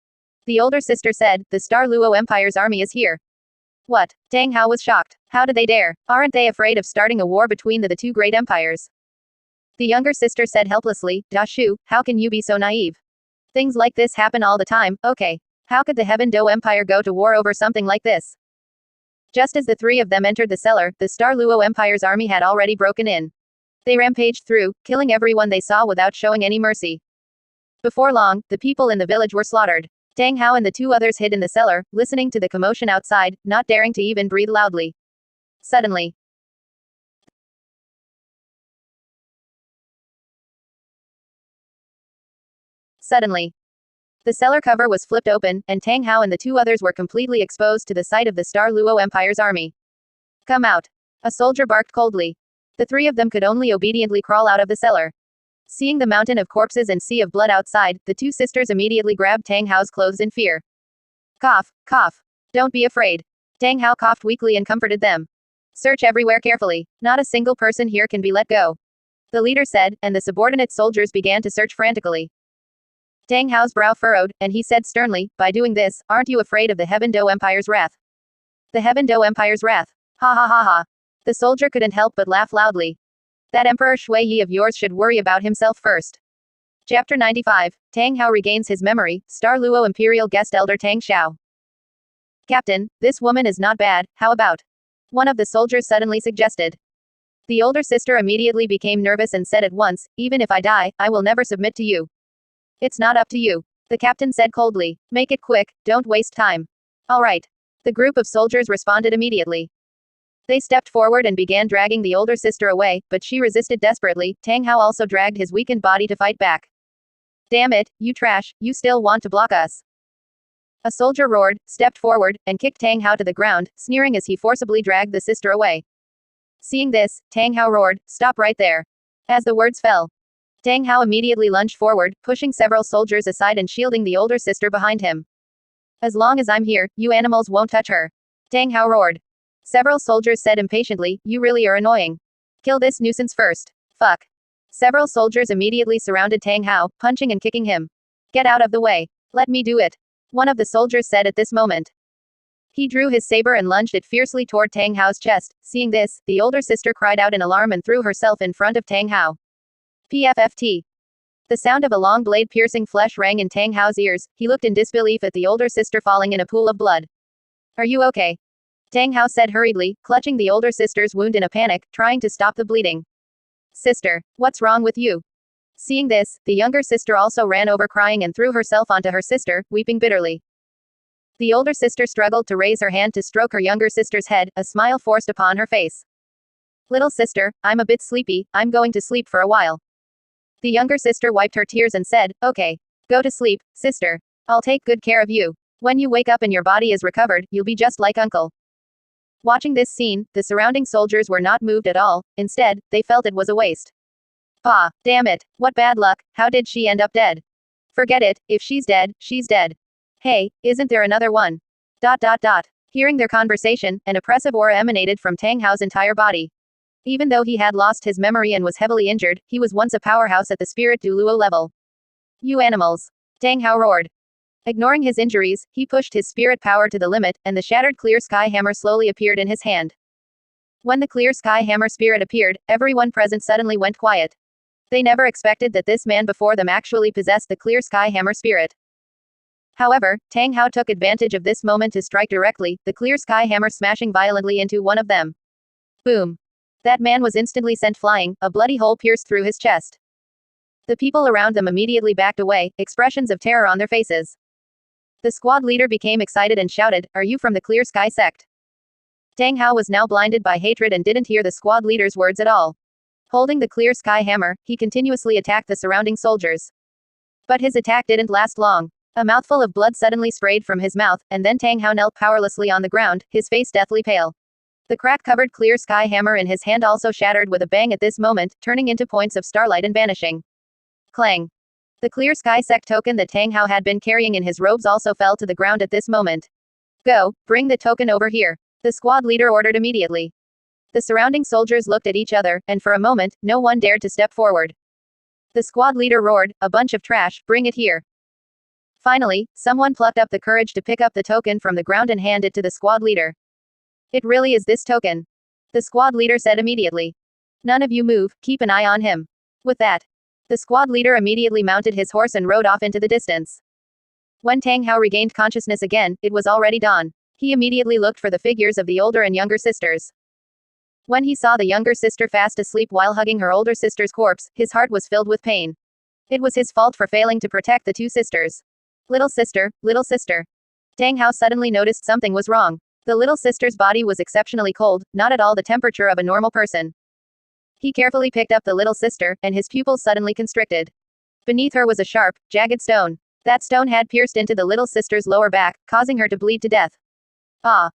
The older sister said, the Star Luo Empire's army is here. What? Tang Hao was shocked. How did they dare? Aren't they afraid of starting a war between the two great empires? The younger sister said helplessly, Da Shu, how can you be so naive? Things like this happen all the time, okay. How could the Heaven-Do Empire go to war over something like this? Just as the three of them entered the cellar, the Star Luo Empire's army had already broken in. They rampaged through, killing everyone they saw without showing any mercy. Before long, the people in the village were slaughtered. Tang Hao and the two others hid in the cellar, listening to the commotion outside, not daring to even breathe loudly. Suddenly, the cellar cover was flipped open, and Tang Hao and the two others were completely exposed to the sight of the Star Luo Empire's army. Come out. A soldier barked coldly. The three of them could only obediently crawl out of the cellar. Seeing the mountain of corpses and sea of blood outside, the two sisters immediately grabbed Tang Hao's clothes in fear. Cough, cough. Don't be afraid. Tang Hao coughed weakly and comforted them. Search everywhere carefully. Not a single person here can be let go. The leader said, and the subordinate soldiers began to search frantically. Tang Hao's brow furrowed, and he said sternly, by doing this, aren't you afraid of the Heaven-Do Empire's wrath? The Heaven-Do Empire's wrath. Ha ha ha ha. The soldier couldn't help but laugh loudly. That Emperor Shui of yours should worry about himself first. Chapter 95. Tang Hao regains his memory, Star Luo Imperial Guest Elder Tang Xiao. Captain, this woman is not bad, how about? One of the soldiers suddenly suggested. The older sister immediately became nervous and said at once, even if I die, I will never submit to you. It's not up to you. The captain said coldly. Make it quick, don't waste time. All right. The group of soldiers responded immediately. They stepped forward and began dragging the older sister away, but she resisted desperately. Tang Hao also dragged his weakened body to fight back. Damn it, you trash, you still want to block us. A soldier roared, stepped forward, and kicked Tang Hao to the ground, sneering as he forcibly dragged the sister away. Seeing this, Tang Hao roared, "Stop right there." As the words fell, Tang Hao immediately lunged forward, pushing several soldiers aside and shielding the older sister behind him. "As long as I'm here, you animals won't touch her," Tang Hao roared. Several soldiers said impatiently, "You really are annoying. Kill this nuisance first." "Fuck." Several soldiers immediately surrounded Tang Hao, punching and kicking him. "Get out of the way. Let me do it," one of the soldiers said at this moment. He drew his saber and lunged it fiercely toward Tang Hao's chest. Seeing this, the older sister cried out in alarm and threw herself in front of Tang Hao. PFFT. The sound of a long blade piercing flesh rang in Tang Hao's ears. He looked in disbelief at the older sister falling in a pool of blood. "Are you okay?" Tang Hao said hurriedly, clutching the older sister's wound in a panic, trying to stop the bleeding. "Sister, what's wrong with you?" Seeing this, the younger sister also ran over crying and threw herself onto her sister, weeping bitterly. The older sister struggled to raise her hand to stroke her younger sister's head, a smile forced upon her face. "Little sister, I'm a bit sleepy, I'm going to sleep for a while." The younger sister wiped her tears and said, "Okay. Go to sleep, sister. I'll take good care of you. When you wake up and your body is recovered, you'll be just like uncle." Watching this scene, the surrounding soldiers were not moved at all, instead, they felt it was a waste. "Ah, damn it, what bad luck, how did she end up dead?" "Forget it, if she's dead, she's dead. Hey, isn't there another one?" Hearing their conversation, an oppressive aura emanated from Tang Hao's entire body. Even though he had lost his memory and was heavily injured, he was once a powerhouse at the Spirit Duoluo level. "You animals!" Tang Hao roared. Ignoring his injuries, he pushed his spirit power to the limit, and the shattered clear sky hammer slowly appeared in his hand. When the clear sky hammer spirit appeared, everyone present suddenly went quiet. They never expected that this man before them actually possessed the clear sky hammer spirit. However, Tang Hao took advantage of this moment to strike directly, the clear sky hammer smashing violently into one of them. Boom. That man was instantly sent flying, a bloody hole pierced through his chest. The people around them immediately backed away, expressions of terror on their faces. The squad leader became excited and shouted, "Are you from the Clear Sky sect?" Tang Hao was now blinded by hatred and didn't hear the squad leader's words at all. Holding the clear sky hammer, he continuously attacked the surrounding soldiers. But his attack didn't last long. A mouthful of blood suddenly sprayed from his mouth, and then Tang Hao knelt powerlessly on the ground, his face deathly pale. The crack-covered clear sky hammer in his hand also shattered with a bang at this moment, turning into points of starlight and vanishing. Clang. The clear sky sect token that Tang Hao had been carrying in his robes also fell to the ground at this moment. "Go, bring the token over here," the squad leader ordered immediately. The surrounding soldiers looked at each other, and for a moment, no one dared to step forward. The squad leader roared, "A bunch of trash, bring it here." Finally, someone plucked up the courage to pick up the token from the ground and hand it to the squad leader. "It really is this token," the squad leader said immediately. "None of you move, keep an eye on him." With that, the squad leader immediately mounted his horse and rode off into the distance. When Tang Hao regained consciousness again, it was already dawn. He immediately looked for the figures of the older and younger sisters. When he saw the younger sister fast asleep while hugging her older sister's corpse, his heart was filled with pain. It was his fault for failing to protect the two sisters. Little sister, little sister. Tang Hao suddenly noticed something was wrong. The little sister's body was exceptionally cold, not at all the temperature of a normal person. He carefully picked up the little sister, and his pupils suddenly constricted. Beneath her was a sharp, jagged stone. That stone had pierced into the little sister's lower back, causing her to bleed to death. Ah!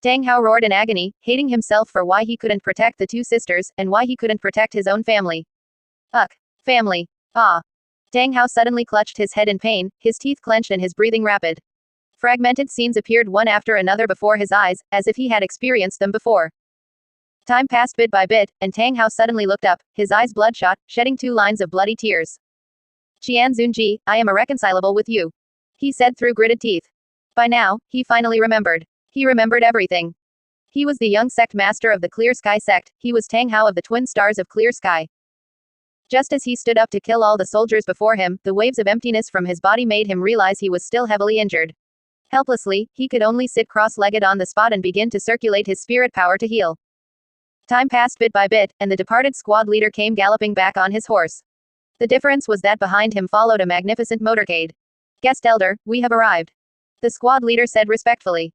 Tang Hao roared in agony, hating himself for why he couldn't protect the two sisters, and why he couldn't protect his own family. Ugh! Family! Ah! Tang Hao suddenly clutched his head in pain, his teeth clenched and his breathing rapid. Fragmented scenes appeared one after another before his eyes, as if he had experienced them before. Time passed bit by bit, and Tang Hao suddenly looked up, his eyes bloodshot, shedding 2 lines of bloody tears. "Qian Zunji, I am irreconcilable with you," he said through gritted teeth. By now, he finally remembered. He remembered everything. He was the young sect master of the Clear Sky sect, he was Tang Hao of the Twin Stars of Clear Sky. Just as he stood up to kill all the soldiers before him, the waves of emptiness from his body made him realize he was still heavily injured. Helplessly, he could only sit cross-legged on the spot and begin to circulate his spirit power to heal. Time passed bit by bit, and the departed squad leader came galloping back on his horse. The difference was that behind him followed a magnificent motorcade. "Guest elder, we have arrived," the squad leader said respectfully.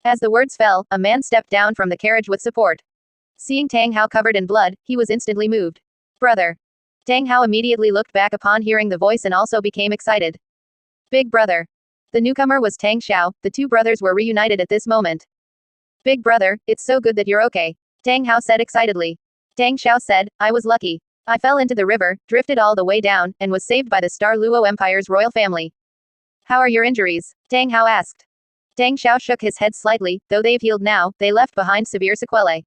As the words fell, a man stepped down from the carriage with support. Seeing Tang Hao covered in blood, he was instantly moved. "Brother." Tang Hao immediately looked back upon hearing the voice and also became excited. "Big brother." The newcomer was Tang Xiao. The two brothers were reunited at this moment. Big brother, it's so good that you're okay. Tang Hao said excitedly. Tang Xiao said, I was lucky. I fell into the river, drifted all the way down, and was saved by the Star Luo Empire's royal family. How are your injuries? Tang Hao asked. Tang Xiao shook his head slightly. Though they've healed now, they left behind severe sequelae.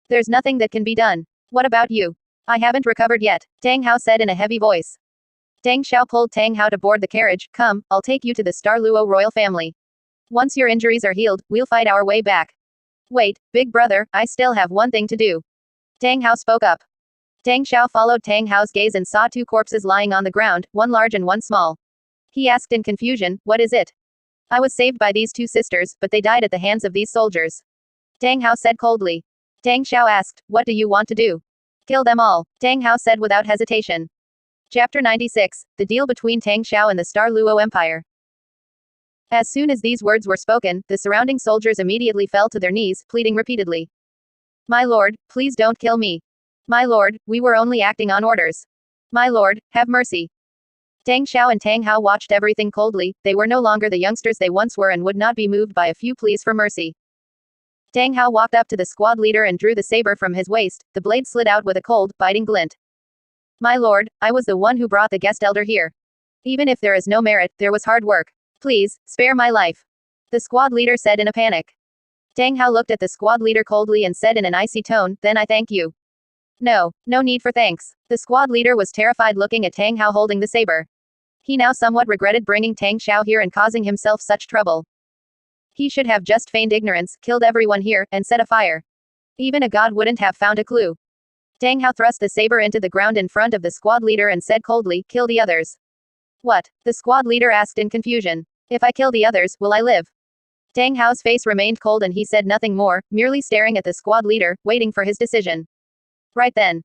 There's nothing that can be done. What about you? I haven't recovered yet, Tang Hao said in a heavy voice. Tang Xiao pulled Tang Hao to board the carriage. Come, I'll take you to the Star Luo royal family. Once your injuries are healed, we'll fight our way back. Wait, big brother, I still have one thing to do. Tang Hao spoke up. Tang Xiao followed Tang Hao's gaze and saw two corpses lying on the ground, one large and one small. He asked in confusion, what is it? I was saved by these two sisters, but they died at the hands of these soldiers. Tang Hao said coldly. Tang Xiao asked, what do you want to do? Kill them all, Tang Hao said without hesitation. Chapter 96, The Deal Between Tang Xiao and the Star Luo Empire. As soon as these words were spoken, the surrounding soldiers immediately fell to their knees, pleading repeatedly. My lord, please don't kill me. My lord, we were only acting on orders. My lord, have mercy. Tang Xiao and Tang Hao watched everything coldly. They were no longer the youngsters they once were and would not be moved by a few pleas for mercy. Tang Hao walked up to the squad leader and drew the saber from his waist. The blade slid out with a cold, biting glint. My lord, I was the one who brought the guest elder here. Even if there is no merit, there was hard work. Please, spare my life. The squad leader said in a panic. Tang Hao looked at the squad leader coldly and said in an icy tone, then I thank you. No need for thanks. The squad leader was terrified looking at Tang Hao holding the saber. He now somewhat regretted bringing Tang Xiao here and causing himself such trouble. He should have just feigned ignorance, killed everyone here, and set a fire. Even a god wouldn't have found a clue. Tang Hao thrust the saber into the ground in front of the squad leader and said coldly, kill the others. What? The squad leader asked in confusion. If I kill the others, will I live? Tang Hao's face remained cold and he said nothing more, merely staring at the squad leader, waiting for his decision. Right then.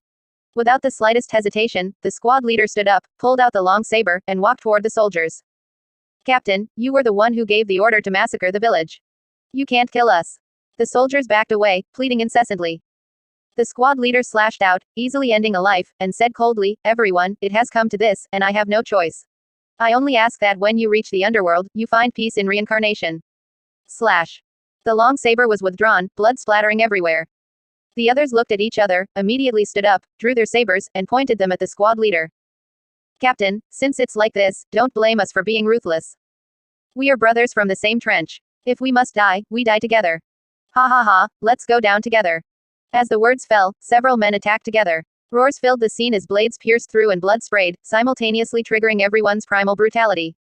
Without the slightest hesitation, the squad leader stood up, pulled out the long saber, and walked toward the soldiers. Captain, you were the one who gave the order to massacre the village. You can't kill us. The soldiers backed away, pleading incessantly. The squad leader slashed out, easily ending a life, and said coldly, everyone, it has come to this, and I have no choice. I only ask that when you reach the underworld, you find peace in reincarnation. Slash. The long saber was withdrawn, blood splattering everywhere. The others looked at each other, immediately stood up, drew their sabers, and pointed them at the squad leader. Captain, since it's like this, don't blame us for being ruthless. We are brothers from the same trench. If we must die, we die together. Ha ha ha, let's go down together. As the words fell, several men attacked together. Roars filled the scene as blades pierced through and blood sprayed, simultaneously triggering everyone's primal brutality.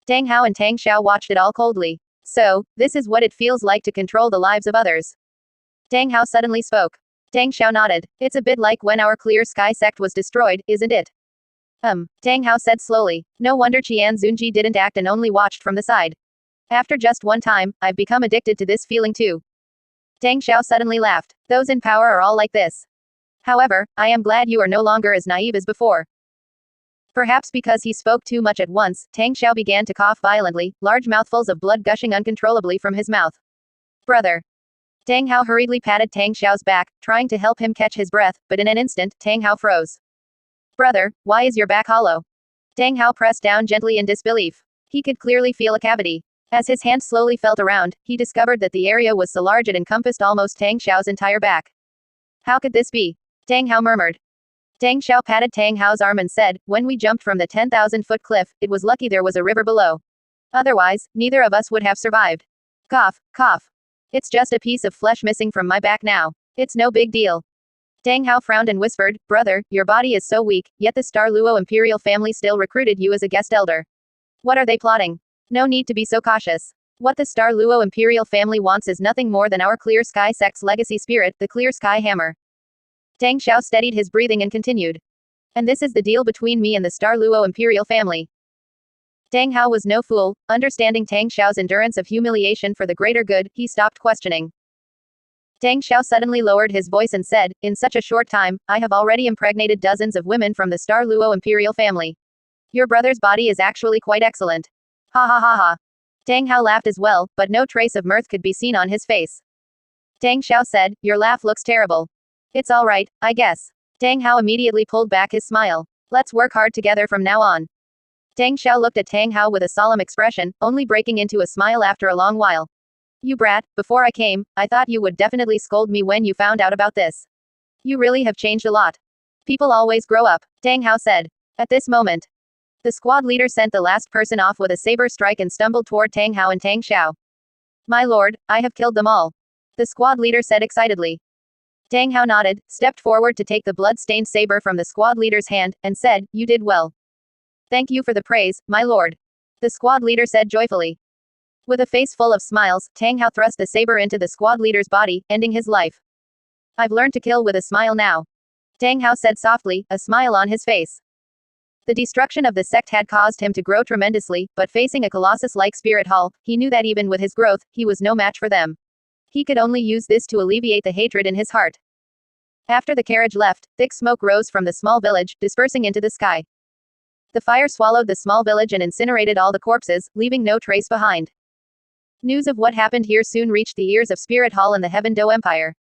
Tang Hao and Tang Xiao watched it all coldly. So, this is what it feels like to control the lives of others. Tang Hao suddenly spoke. Tang Xiao nodded. It's a bit like when our Clear Sky sect was destroyed, isn't it? Tang Hao said slowly. No wonder Qian Zunji didn't act and only watched from the side. After just one time, I've become addicted to this feeling too. Tang Xiao suddenly laughed. Those in power are all like this. However, I am glad you are no longer as naive as before. Perhaps because he spoke too much at once, Tang Xiao began to cough violently, large mouthfuls of blood gushing uncontrollably from his mouth. Brother. Tang Hao hurriedly patted Tang Xiao's back, trying to help him catch his breath, but in an instant, Tang Hao froze. Brother, why is your back hollow? Tang Hao pressed down gently in disbelief. He could clearly feel a cavity. As his hand slowly felt around, he discovered that the area was so large it encompassed almost Tang Xiao's entire back. How could this be? Tang Hao murmured. Tang Xiao patted Tang Hao's arm and said, when we jumped from the 10,000-foot cliff, it was lucky there was a river below. Otherwise, neither of us would have survived. Cough, cough. It's just a piece of flesh missing from my back now. It's no big deal. Tang Hao frowned and whispered, brother, your body is so weak, yet the Star Luo imperial family still recruited you as a guest elder. What are they plotting? No need to be so cautious. What the Star Luo imperial family wants is nothing more than our Clear Sky sect's legacy spirit, the Clear Sky Hammer. Tang Xiao steadied his breathing and continued. And this is the deal between me and the Star Luo imperial family. Tang Hao was no fool. Understanding Tang Xiao's endurance of humiliation for the greater good, he stopped questioning. Tang Xiao suddenly lowered his voice and said, in such a short time, I have already impregnated dozens of women from the Star Luo imperial family. Your brother's body is actually quite excellent. Ha ha ha ha. Tang Hao laughed as well, but no trace of mirth could be seen on his face. Tang Xiao said, your laugh looks terrible. It's all right, I guess. Tang Hao immediately pulled back his smile. Let's work hard together from now on. Tang Xiao looked at Tang Hao with a solemn expression, only breaking into a smile after a long while. You brat, before I came, I thought you would definitely scold me when you found out about this. You really have changed a lot. People always grow up, Tang Hao said. At this moment, the squad leader sent the last person off with a saber strike and stumbled toward Tang Hao and Tang Xiao. My lord, I have killed them all. The squad leader said excitedly. Tang Hao nodded, stepped forward to take the blood-stained saber from the squad leader's hand, and said, You did well. Thank you for the praise, my lord. The squad leader said joyfully. With a face full of smiles, Tang Hao thrust the saber into the squad leader's body, ending his life. I've learned to kill with a smile now. Tang Hao said softly, a smile on his face. The destruction of the sect had caused him to grow tremendously, but facing a colossus like Spirit Hall, he knew that even with his growth, he was no match for them. He could only use this to alleviate the hatred in his heart. After the carriage left, thick smoke rose from the small village, dispersing into the sky. The fire swallowed the small village and incinerated all the corpses, leaving no trace behind. News of what happened here soon reached the ears of Spirit Hall and the Heaven-Do Empire.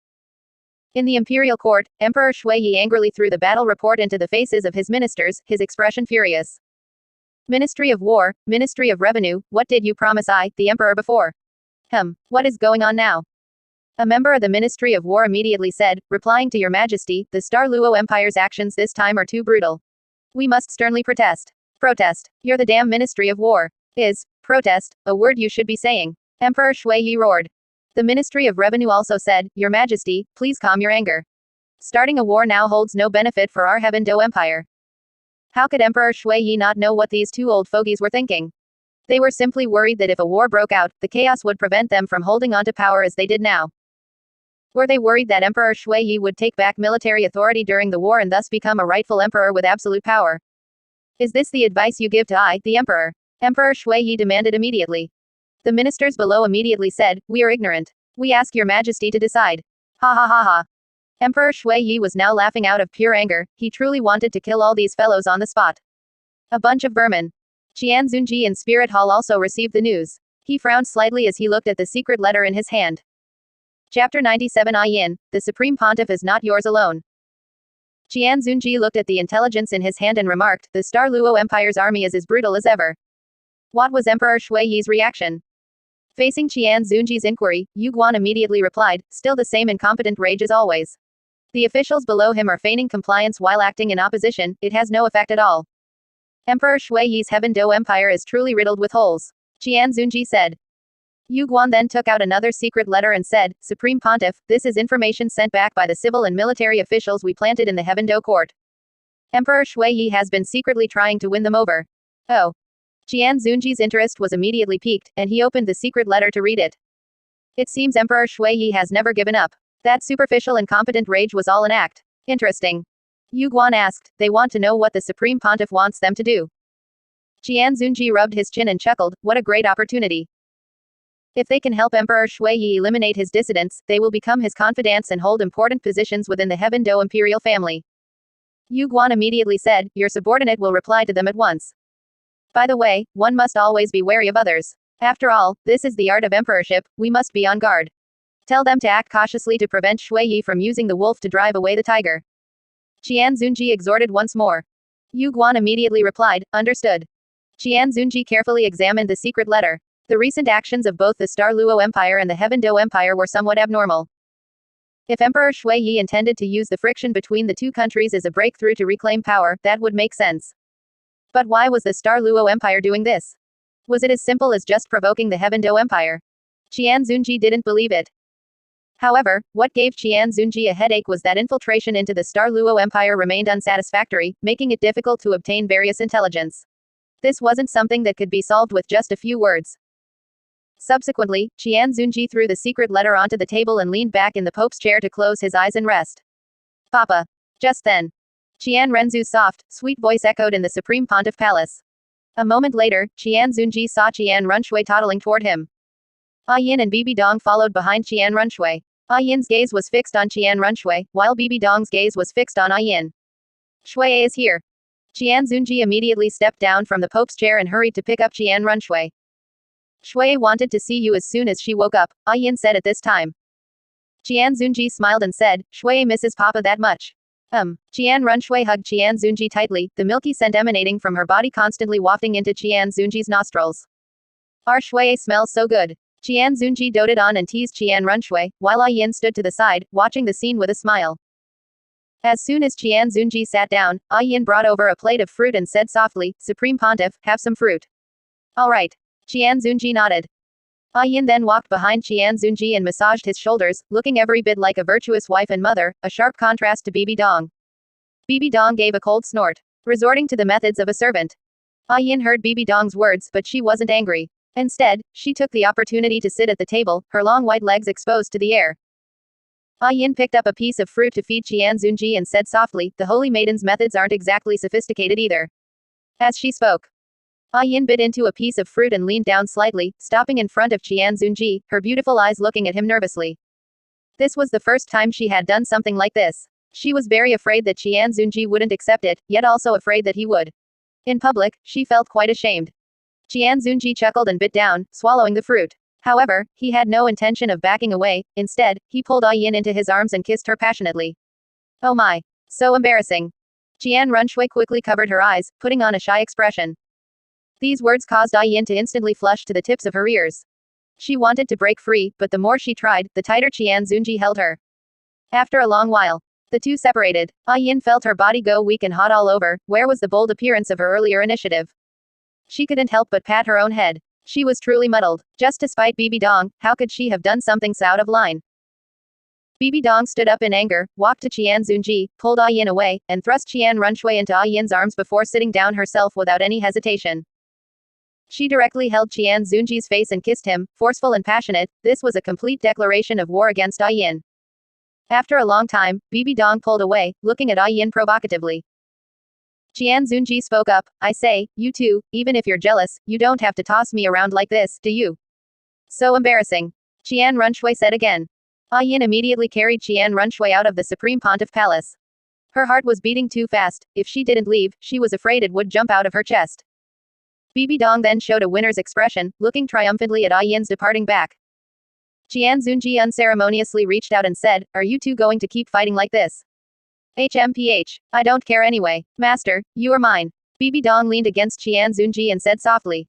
In the imperial court, Emperor Shui Yi angrily threw the battle report into the faces of his ministers, his expression furious. Ministry of War, Ministry of Revenue, what did you promise I, the emperor, before? What is going on now? A member of the Ministry of War immediately said, replying to Your Majesty, the Star Luo Empire's actions this time are too brutal. We must sternly protest. Protest. You're the damn Ministry of War. Is protest a word you should be saying? Emperor Shui Yi roared. The Ministry of Revenue also said, Your Majesty, please calm your anger. Starting a war now holds no benefit for our Heaven-Do Empire. How could Emperor Shui Yi not know what these two old fogies were thinking? They were simply worried that if a war broke out, the chaos would prevent them from holding on to power as they did now. Were they worried that Emperor Shui Yi would take back military authority during the war and thus become a rightful emperor with absolute power? Is this the advice you give to I, the emperor? Emperor Shui Yi demanded immediately. The ministers below immediately said, We are ignorant. We ask Your Majesty to decide. Ha ha ha ha. Emperor Shui Yi was now laughing out of pure anger, he truly wanted to kill all these fellows on the spot. A bunch of vermin. Qian Zunji in Spirit Hall also received the news. He frowned slightly as he looked at the secret letter in his hand. Chapter 97 N.A.N, the Supreme Pontiff is not yours alone. Qian Zunji looked at the intelligence in his hand and remarked, The Star Luo Empire's army is as brutal as ever. What was Emperor Shui Yi's reaction? Facing Qian Zunji's inquiry, Yu Guan immediately replied, still the same incompetent rage as always. The officials below him are feigning compliance while acting in opposition, it has no effect at all. Emperor Shui Yi's Heaven-Do Empire is truly riddled with holes. Qian Zunji said. Yu Guan then took out another secret letter and said, Supreme Pontiff, this is information sent back by the civil and military officials we planted in the Heaven-Do court. Emperor Shui Yi has been secretly trying to win them over. Oh. Qian Zunji's interest was immediately piqued, and he opened the secret letter to read it. It seems Emperor Shui Yi has never given up. That superficial and competent rage was all an act. Interesting. Yu Guan asked, they want to know what the Supreme Pontiff wants them to do. Qian Zunji rubbed his chin and chuckled, what a great opportunity. If they can help Emperor Shui Yi eliminate his dissidents, they will become his confidants and hold important positions within the Heaven-Do imperial family. Yu Guan immediately said, your subordinate will reply to them at once. By the way, one must always be wary of others. After all, this is the art of emperorship, we must be on guard. Tell them to act cautiously to prevent Shui Yi from using the wolf to drive away the tiger. Qian Zunji exhorted once more. Yu Guan immediately replied, understood. Qian Zunji carefully examined the secret letter. The recent actions of both the Star Luo Empire and the Heaven-Do Empire were somewhat abnormal. If Emperor Shui Yi intended to use the friction between the two countries as a breakthrough to reclaim power, that would make sense. But why was the Star Luo Empire doing this? Was it as simple as just provoking the Heaven-Do Empire? Qian Zunji didn't believe it. However, what gave Qian Zunji a headache was that infiltration into the Star Luo Empire remained unsatisfactory, making it difficult to obtain various intelligence. This wasn't something that could be solved with just a few words. Subsequently, Qian Zunji threw the secret letter onto the table and leaned back in the Pope's chair to close his eyes and rest. Papa. Just then, Qian Renzu's soft, sweet voice echoed in the Supreme Pontiff Palace. A moment later, Qian Zunji saw Qian Runshui toddling toward him. Yin and Bibi Dong followed behind Qian Runshui. Yin's gaze was fixed on Qian Runshui, while Bibi Dong's gaze was fixed on Yin. Shui is here. Qian Zunji immediately stepped down from the Pope's chair and hurried to pick up Qian Runshui. Shui wanted to see you as soon as she woke up, Yin said at this time. Qian Zunji smiled and said, Shui misses Papa that much. Qian Runshui hugged Qian Zunji tightly, the milky scent emanating from her body constantly wafting into Qian Zunji's nostrils. Our shui smells so good. Qian Zunji doted on and teased Qian Runshui, while Ah Yin stood to the side, watching the scene with a smile. As soon as Qian Zunji sat down, Ah Yin brought over a plate of fruit and said softly, Supreme Pontiff, have some fruit. All right. Qian Zunji nodded. Ah Yin then walked behind Qian Zunji and massaged his shoulders, looking every bit like a virtuous wife and mother, a sharp contrast to Bibi Dong. Bibi Dong gave a cold snort, resorting to the methods of a servant. Ah Yin heard Bibi Dong's words, but she wasn't angry. Instead, she took the opportunity to sit at the table, her long white legs exposed to the air. Ah Yin picked up a piece of fruit to feed Qian Zunji and said softly, the holy maiden's methods aren't exactly sophisticated either. As she spoke, Ah Yin bit into a piece of fruit and leaned down slightly, stopping in front of Qian Zunji, her beautiful eyes looking at him nervously. This was the first time she had done something like this. She was very afraid that Qian Zunji wouldn't accept it, yet also afraid that he would. In public, she felt quite ashamed. Qian Zunji chuckled and bit down, swallowing the fruit. However, he had no intention of backing away. Instead, he pulled Ah Yin into his arms and kissed her passionately. Oh my. So embarrassing. Qian Runshui quickly covered her eyes, putting on a shy expression. These words caused Ah Yin to instantly flush to the tips of her ears. She wanted to break free, but the more she tried, the tighter Qian Zunji held her. After a long while, the two separated. Ah Yin felt her body go weak and hot all over. Where was the bold appearance of her earlier initiative? She couldn't help but pat her own head. She was truly muddled. Just to spite Bibi Dong, how could she have done something so out of line? Bibi Dong stood up in anger, walked to Qian Zunji, pulled Ah Yin away, and thrust Qian Runshui into Ah Yin's arms before sitting down herself without any hesitation. She directly held Qian Zunji's face and kissed him, forceful and passionate. This was a complete declaration of war against Ah Yin. After a long time, Bibi Dong pulled away, looking at Ah Yin provocatively. Qian Zunji spoke up, I say, you two, even if you're jealous, you don't have to toss me around like this, do you? So embarrassing. Qian Runshui said again. Ah Yin immediately carried Qian Runshui out of the Supreme Pontiff Palace. Her heart was beating too fast. If she didn't leave, she was afraid it would jump out of her chest. Bibi Dong then showed a winner's expression, looking triumphantly at Ah Yin's departing back. Qian Zunji unceremoniously reached out and said, are you two going to keep fighting like this? HMPH. I don't care anyway. Master, you are mine. Bibi Dong leaned against Qian Zunji and said softly.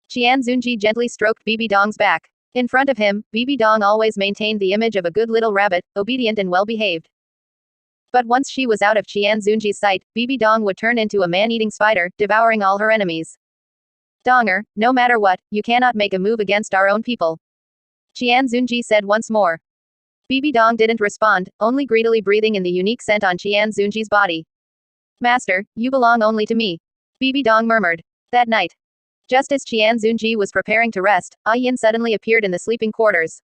Qian Zunji gently stroked Bibi Dong's back. In front of him, Bibi Dong always maintained the image of a good little rabbit, obedient and well-behaved. But once she was out of Qian Zunji's sight, Bibi Dong would turn into a man-eating spider, devouring all her enemies. Donger, no matter what, you cannot make a move against our own people. Qian Zunji said once more. Bibi Dong didn't respond, only greedily breathing in the unique scent on Qian Zunji's body. Master, you belong only to me. Bibi Dong murmured. That night, just as Qian Zunji was preparing to rest, Ah Yin suddenly appeared in the sleeping quarters.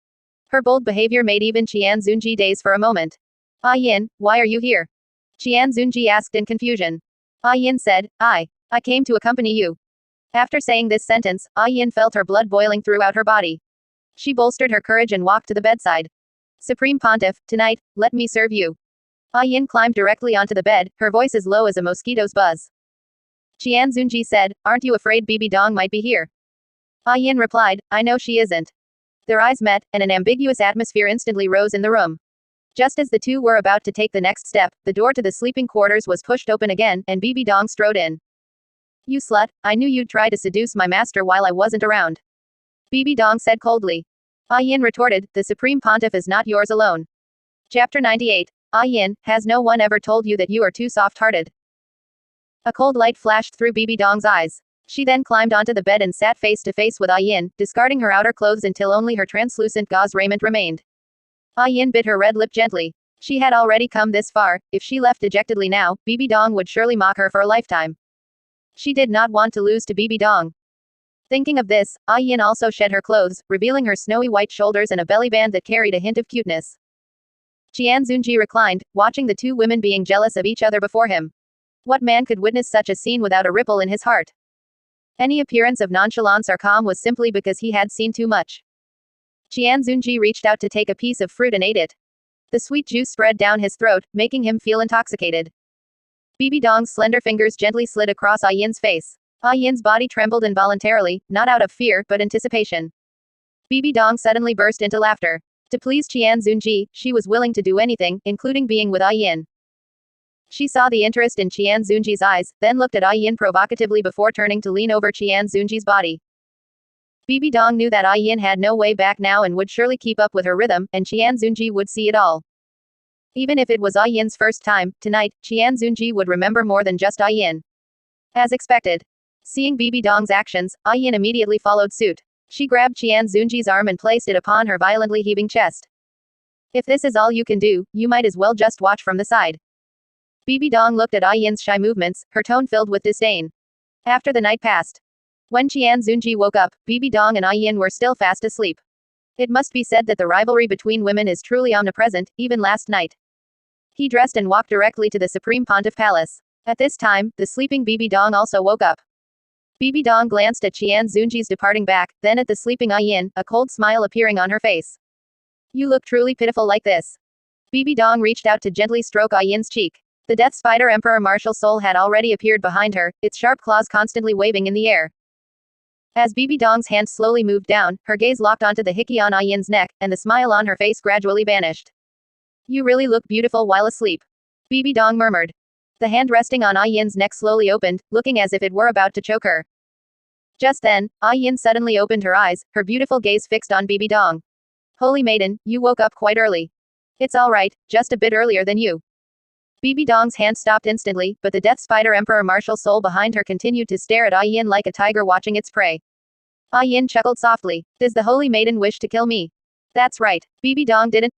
Her bold behavior made even Qian Zunji daze for a moment. Ah Yin, why are you here? Qian Zunji asked in confusion. Ah Yin said, I came to accompany you. After saying this sentence, Ah Yin felt her blood boiling throughout her body. She bolstered her courage and walked to the bedside. Supreme Pontiff, tonight, let me serve you. Ah Yin climbed directly onto the bed, her voice as low as a mosquito's buzz. Qian Zunji said, aren't you afraid Bibi Dong might be here? Ah Yin replied, I know she isn't. Their eyes met, and an ambiguous atmosphere instantly rose in the room. Just as the two were about to take the next step, the door to the sleeping quarters was pushed open again, and Bibi Dong strode in. You slut, I knew you'd try to seduce my master while I wasn't around. Bibi Dong said coldly. Ah Yin retorted, the Supreme Pontiff is not yours alone. Chapter 98. Ah Yin, has no one ever told you that you are too soft-hearted? A cold light flashed through Bibi Dong's eyes. She then climbed onto the bed and sat face to face with Ah Yin, discarding her outer clothes until only her translucent gauze raiment remained. Ah Yin bit her red lip gently. She had already come this far. If she left dejectedly now, Bibi Dong would surely mock her for a lifetime. She did not want to lose to Bibi Dong. Thinking of this, Ah Yin also shed her clothes, revealing her snowy white shoulders and a belly band that carried a hint of cuteness. Qian Zunji reclined, watching the two women being jealous of each other before him. What man could witness such a scene without a ripple in his heart? Any appearance of nonchalance or calm was simply because he had seen too much. Qian Zunji reached out to take a piece of fruit and ate it. The sweet juice spread down his throat, making him feel intoxicated. Bibi Dong's slender fingers gently slid across Ah Yin's face. Ah Yin's body trembled involuntarily, not out of fear, but anticipation. Bibi Dong suddenly burst into laughter. To please Qian Zunji, she was willing to do anything, including being with Ah Yin. She saw the interest in Qian Zunji's eyes, then looked at Yin provocatively before turning to lean over Qian Zunji's body. Bibi Dong knew that Yin had no way back now and would surely keep up with her rhythm, and Qian Zunji would see it all. Even if it was Yin's first time, tonight, Qian Zunji would remember more than just Yin. As expected. Seeing Bibi Dong's actions, Yin immediately followed suit. She grabbed Qian Zunji's arm and placed it upon her violently heaving chest. If this is all you can do, you might as well just watch from the side. Bibi Dong looked at Yin's shy movements, her tone filled with disdain. After the night passed. When Qian Zunji woke up, Bibi Dong and Yin were still fast asleep. It must be said that the rivalry between women is truly omnipresent, even last night. He dressed and walked directly to the Supreme Pontiff Palace. At this time, the sleeping Bibi Dong also woke up. Bibi Dong glanced at Qian Zunji's departing back, then at the sleeping Yin, a cold smile appearing on her face. You look truly pitiful like this. Bibi Dong reached out to gently stroke Yin's cheek. The Death Spider Emperor Martial Soul had already appeared behind her, its sharp claws constantly waving in the air. As Bibi Dong's hand slowly moved down, her gaze locked onto the hickey on Yin's neck, and the smile on her face gradually vanished. You really look beautiful while asleep. Bibi Dong murmured. The hand resting on Yin's neck slowly opened, looking as if it were about to choke her. Just then, Yin suddenly opened her eyes, her beautiful gaze fixed on Bibi Dong. Holy maiden, you woke up quite early. It's alright, just a bit earlier than you. Bibi Dong's hand stopped instantly, but the Death Spider Emperor Martial Soul behind her continued to stare at Yin like a tiger watching its prey. Yin chuckled softly. Does the Holy Maiden wish to kill me? That's right. Bibi Dong didn't